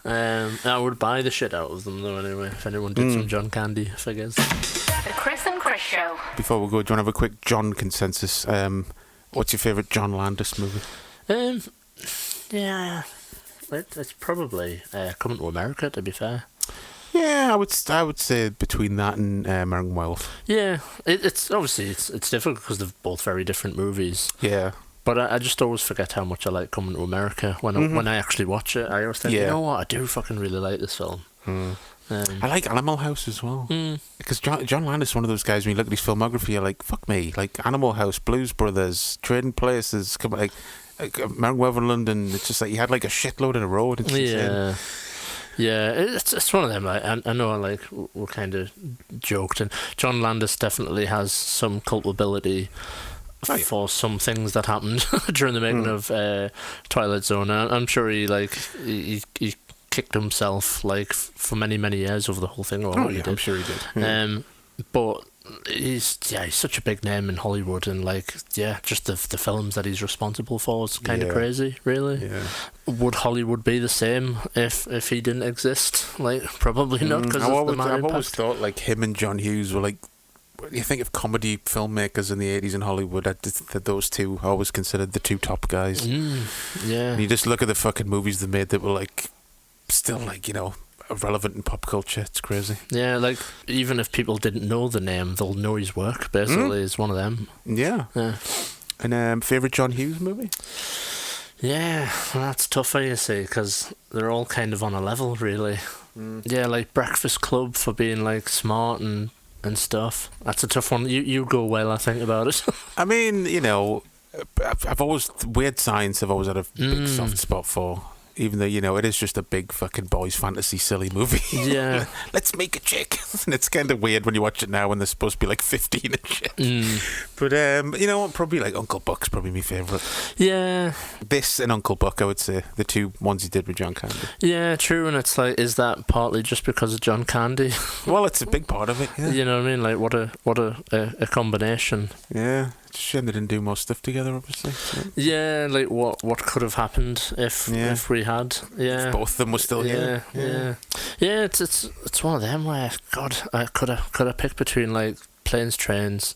D: I would buy the shit out of them though anyway, if anyone did some John Candy figures.
E: The Chris and Chris Show.
C: Before we go, do you want to have a quick John consensus? What's your favourite John Landis movie?
D: Yeah, it's probably Coming to America, to be fair.
C: Yeah, I would say between that and American Werewolf.
D: Yeah, it's obviously it's difficult because they're both very different movies.
C: Yeah.
D: But I just always forget how much I like Coming to America when I actually watch it. I always think, you know what, I do fucking really like this film.
C: I like Animal House as well. Because John Landis is one of those guys, when you look at his filmography, you're like, fuck me. Like Animal House, Blues Brothers, Trading Places, like American Werewolf in London. It's just like he had like a shitload in a row. It's insane.
D: Yeah, it's one of them. Like, I know, like we kind of joked, and John Landis definitely has some culpability for some things that happened during the making of Twilight Zone. I'm sure he kicked himself like for many years over the whole thing.
C: I'm sure he did.
D: But he's such a big name in Hollywood, and just the films that he's responsible for is kind of crazy, really. Yeah. Would Hollywood be the same if he didn't exist? Like, probably not, because I've
C: always thought like him and John Hughes were like, when you think of comedy filmmakers in the 80s in Hollywood, that those two are always considered the two top guys.
D: Yeah.
C: And you just look at the fucking movies they made that were like still like, relevant in pop culture. It's crazy.
D: Yeah, like even if people didn't know the name, they'll know his work. Basically, is one of them.
C: Yeah. And favorite John Hughes movie?
D: Yeah, that's tougher, you see, because they're all kind of on a level, really. Yeah, like Breakfast Club for being like smart and stuff. That's a tough one. You go well, I think, about it.
C: I mean, I've always Weird Science. I've always had a big soft spot for. Even though, it is just a big fucking boys' fantasy silly movie.
D: Yeah.
C: Let's make a chick. And it's kind of weird when you watch it now when they're supposed to be like 15 and shit. But, probably like Uncle Buck's probably my favourite.
D: Yeah.
C: This and Uncle Buck, I would say. The two ones he did with John Candy.
D: Yeah, true. And it's like, is that partly just because of John Candy?
C: Well, it's a big part of it, yeah.
D: You know what I mean? Like, what a combination.
C: Yeah. It's a shame they didn't do more stuff together, obviously.
D: Yeah, like what could have happened if we had. Yeah.
C: If both of them were still here.
D: Yeah. It's one of them where, God, I could have picked between like Planes, Trains,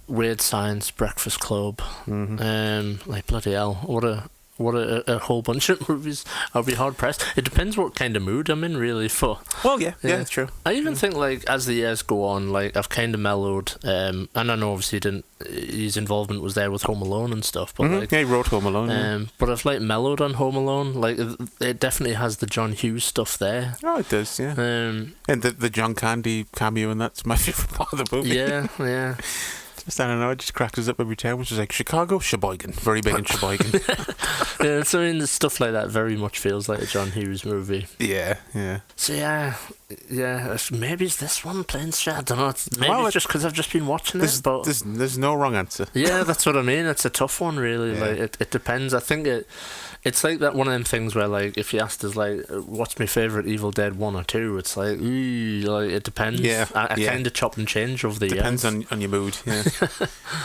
D: Weird Science, Breakfast Club. Like bloody hell, what a whole bunch of movies. I'll be hard pressed. It depends what kind of mood I'm in, really.
C: Well, yeah, it's true.
D: I even think like as the years go on, like I've kind of mellowed. And I know obviously his involvement was there with Home Alone and stuff, but like
C: he wrote Home Alone.
D: But I've like mellowed on Home Alone. Like it definitely has the John Hughes stuff there.
C: Oh, it does, yeah. And the John Candy cameo, and that's my favourite part of the movie.
D: Yeah.
C: I don't know, it just cracks us up every time, which is like Chicago, Sheboygan. Very big in Sheboygan.
D: Yeah, so I mean, the stuff like that very much feels like a John Hughes movie.
C: Yeah.
D: So yeah, maybe it's this one, Planes, I don't know. Maybe it's just because I've just been watching it. But
C: there's no wrong answer.
D: Yeah, that's what I mean. It's a tough one, really. Yeah. Like it depends. I think it's like that one of them things where, like, if you asked us, like, what's my favourite Evil Dead 1 or 2, it's like, it depends. Yeah. I kind of chop and change over the years.
C: Depends on your mood, yeah.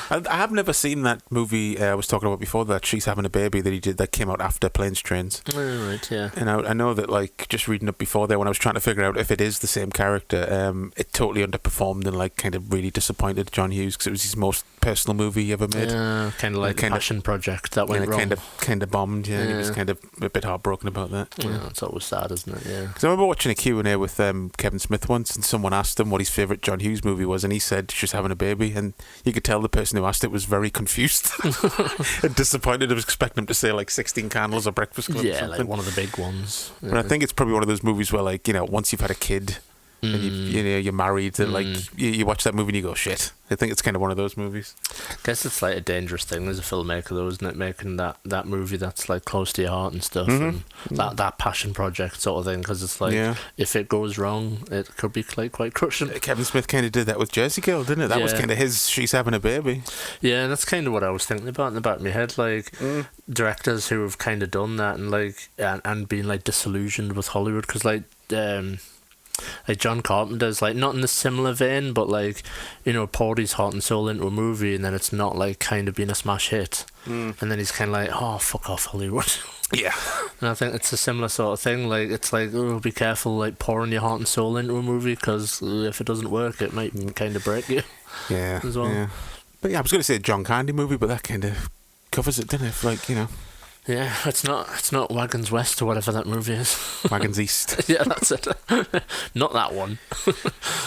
C: I have never seen that movie I was talking about before, that She's Having a Baby, that he did, that came out after Planes, Trains.
D: Oh, right, yeah.
C: And I know that, like, just reading up before there, when I was trying to figure out if it is the same character, it totally underperformed and, like, kind of really disappointed John Hughes, because it was his most personal movie he ever made.
D: Yeah, kind of like a passion project that went wrong.
C: Kind of bombed, yeah. He was kind of a bit heartbroken about that.
D: Yeah, it's always sad, isn't it? Yeah.
C: Because I remember watching a Q&A with Kevin Smith once, and someone asked him what his favourite John Hughes movie was, and he said She's Having a Baby, and you could tell the person who asked it was very confused and disappointed. I was expecting him to say like 16 Candles or Breakfast Club or something.
D: Like one of the big ones.
C: But I think it's probably one of those movies where, like, once you've had a kid, and you're married, and like you watch that movie and you go, shit. I think it's kind of one of those movies.
D: I guess it's like a dangerous thing as a filmmaker, though, isn't it? Making that movie that's like close to your heart and stuff, and that passion project sort of thing. Because it's like, if it goes wrong, it could be like quite crushing.
C: Kevin Smith kind of did that with Jersey Girl, didn't it? That was kind of his. She's having a baby. Yeah,
D: that's kind of what I was thinking about in the back of my head. Like directors who have kind of done that and like and been like disillusioned with Hollywood, because like John Carpenter's like not in a similar vein, but like, you know, poured his heart and soul into a movie and then it's not like kind of been a smash hit, and then he's kind of like, oh, fuck off Hollywood.
C: Yeah.
D: And I think it's a similar sort of thing. Like, it's like, oh, be careful like pouring your heart and soul into a movie, because if it doesn't work, it might kind of break you.
C: Yeah.
D: As well.
C: Yeah. But yeah, I was going to say a John Candy movie, but that kind of covers it, didn't it? Like, you know.
D: Yeah, it's not Wagons West or whatever that movie is.
C: Wagons East.
D: Yeah, that's it. Not that one.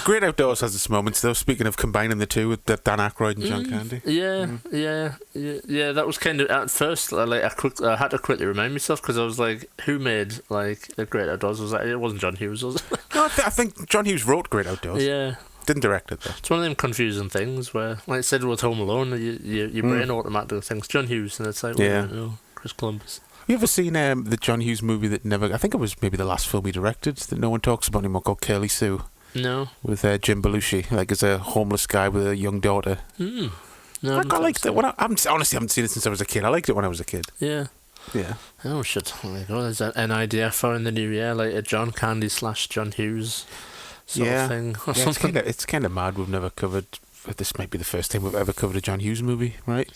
C: Great Outdoors has its moments, though. Speaking of combining the two with Dan Aykroyd and John Candy.
D: Yeah. That was kind of at first. I had to quickly remind myself, because I was like, who made like a Great Outdoors? I was like, it wasn't John Hughes, was it?
C: No, I think John Hughes wrote Great Outdoors.
D: Yeah.
C: Didn't direct it, though.
D: It's one of them confusing things where, like I said with Home Alone, your brain automatically thinks John Hughes, and it's like, well, no, Chris Columbus.
C: Have you ever seen the John Hughes movie that never... I think it was maybe the last film he directed that no one talks about anymore, called Curly Sue?
D: No.
C: With Jim Belushi, like as a homeless guy with a young daughter.
D: No,
C: I liked it. I honestly haven't seen it since I was a kid. I liked it when I was a kid.
D: Yeah.
C: Yeah.
D: Oh, shit. Oh, my God. Is that an idea for in the new year? Like a John Candy / John Hughes sort of thing or something?
C: It's kind of mad we've never covered... This might be the first time we've ever covered a John Hughes movie, right?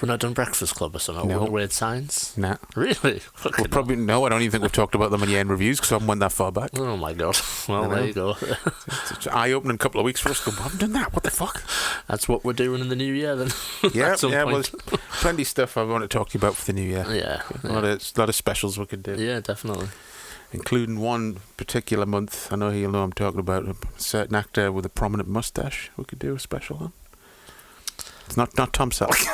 D: We're not done Breakfast Club or something?
C: No.
D: Weird Science?
C: Nah.
D: Really?
C: Well, probably no. I don't even think we've talked about them in the end reviews, because I haven't went that far back.
D: Oh my God. Well, there you go.
C: It's an eye-opening couple of weeks for us. We haven't done that. What the fuck?
D: That's what we're doing in the new year, then.
C: Yeah. Well, there's plenty of stuff I want to talk to you about for the new year.
D: Yeah.
C: A lot of specials we could do.
D: Yeah, definitely.
C: Including one particular month. I know you'll know I'm talking about a certain actor with a prominent mustache. We could do a special on. It's not Tom Selleck.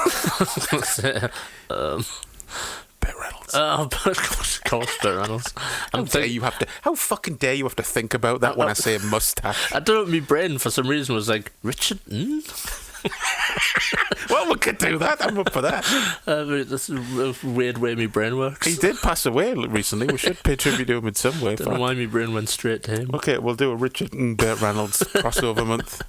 C: Burt Reynolds.
D: Oh, of course, Burt Reynolds.
C: How fucking dare you have to think about that when I say a mustache?
D: I don't know, my brain for some reason was like, Richard?
C: Well, we could do that. I'm up for that.
D: That's a weird way my brain works.
C: He did pass away recently. We should pay tribute to him in some way.
D: Don't know why my brain went straight to him.
C: Okay, we'll do a Richard and Burt Reynolds crossover month.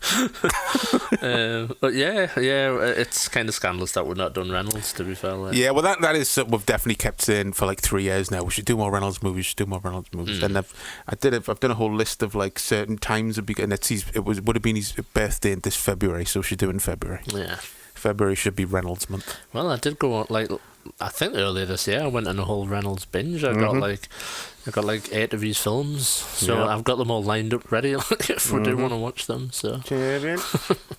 D: But yeah, it's kind of scandalous that we've not done Reynolds, to be fair.
C: Yeah, well, that is something we've definitely kept saying for like 3 years now. We should do more Reynolds movies. And I've done a whole list of like certain times, and it would have been his birthday this February, so we should do it in February.
D: Yeah.
C: February should be Reynolds month.
D: Well, I did go on, like, I think earlier this year I went on a whole Reynolds binge. I got like 8 of his films, so I've got them all lined up ready if we do want to watch them. So.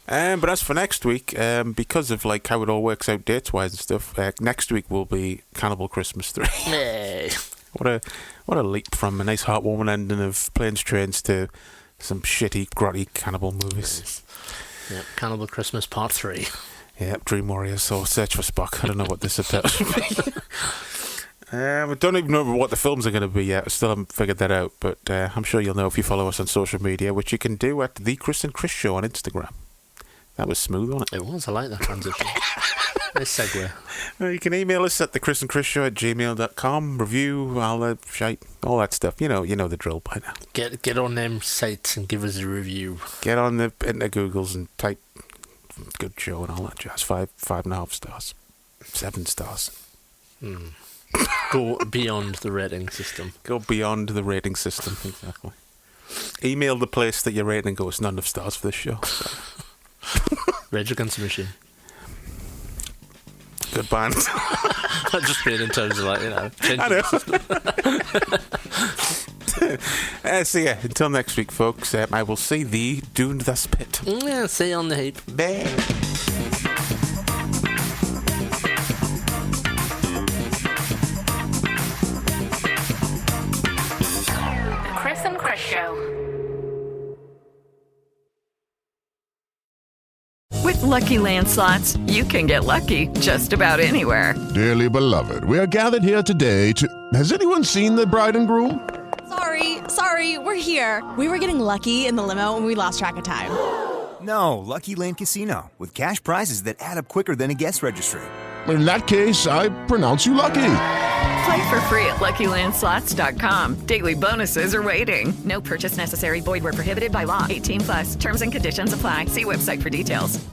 C: But as for next week, because of like how it all works out dates wise and stuff, next week will be Cannibal Christmas 3.
D: Hey.
C: What a leap from a nice heartwarming ending of Planes, Trains to some shitty grotty cannibal movies.
D: Yeah, Cannibal Christmas Part 3.
C: Yeah, Dream Warriors or Search for Spock. I don't know what this subtitle should be. I don't even know what the films are going to be yet. I still haven't figured that out, but I'm sure you'll know if you follow us on social media, which you can do at The Chris and Chris Show on Instagram. That was smooth, wasn't it?
D: It was. I like that transition. Nice segue.
C: You can email us at thechrisandchrisShow@gmail.com. Review, all that shite, all that stuff. You know the drill by now.
D: Get on them sites and give us a review.
C: Get on into Googles and type good show and all that jazz. 5.5 stars. 7 stars.
D: Go beyond the rating system.
C: Go beyond the rating system, exactly. Email the place that you're rating and go, it's not enough stars for this show. So.
D: Rage Against the Machine.
C: Good band.
D: Not just being in terms of like,
C: I know. So yeah, until next week, folks, I will see thee doing the spit.
D: Yeah, see you on the heap.
C: Bye.
E: Chris and Chris Show.
L: With Lucky Land Slots, you can get lucky just about anywhere.
M: Dearly beloved, we are gathered here today to... Has anyone seen the bride and groom? Sorry, we're here. We were getting lucky in the limo and we lost track of time.
N: No, Lucky Land Casino, with cash prizes that add up quicker than a guest registry.
O: In that case, I pronounce you lucky.
L: Play for free at LuckyLandSlots.com. Daily bonuses are waiting. No purchase necessary. Void where prohibited by law. 18+. Terms and conditions apply. See website for details.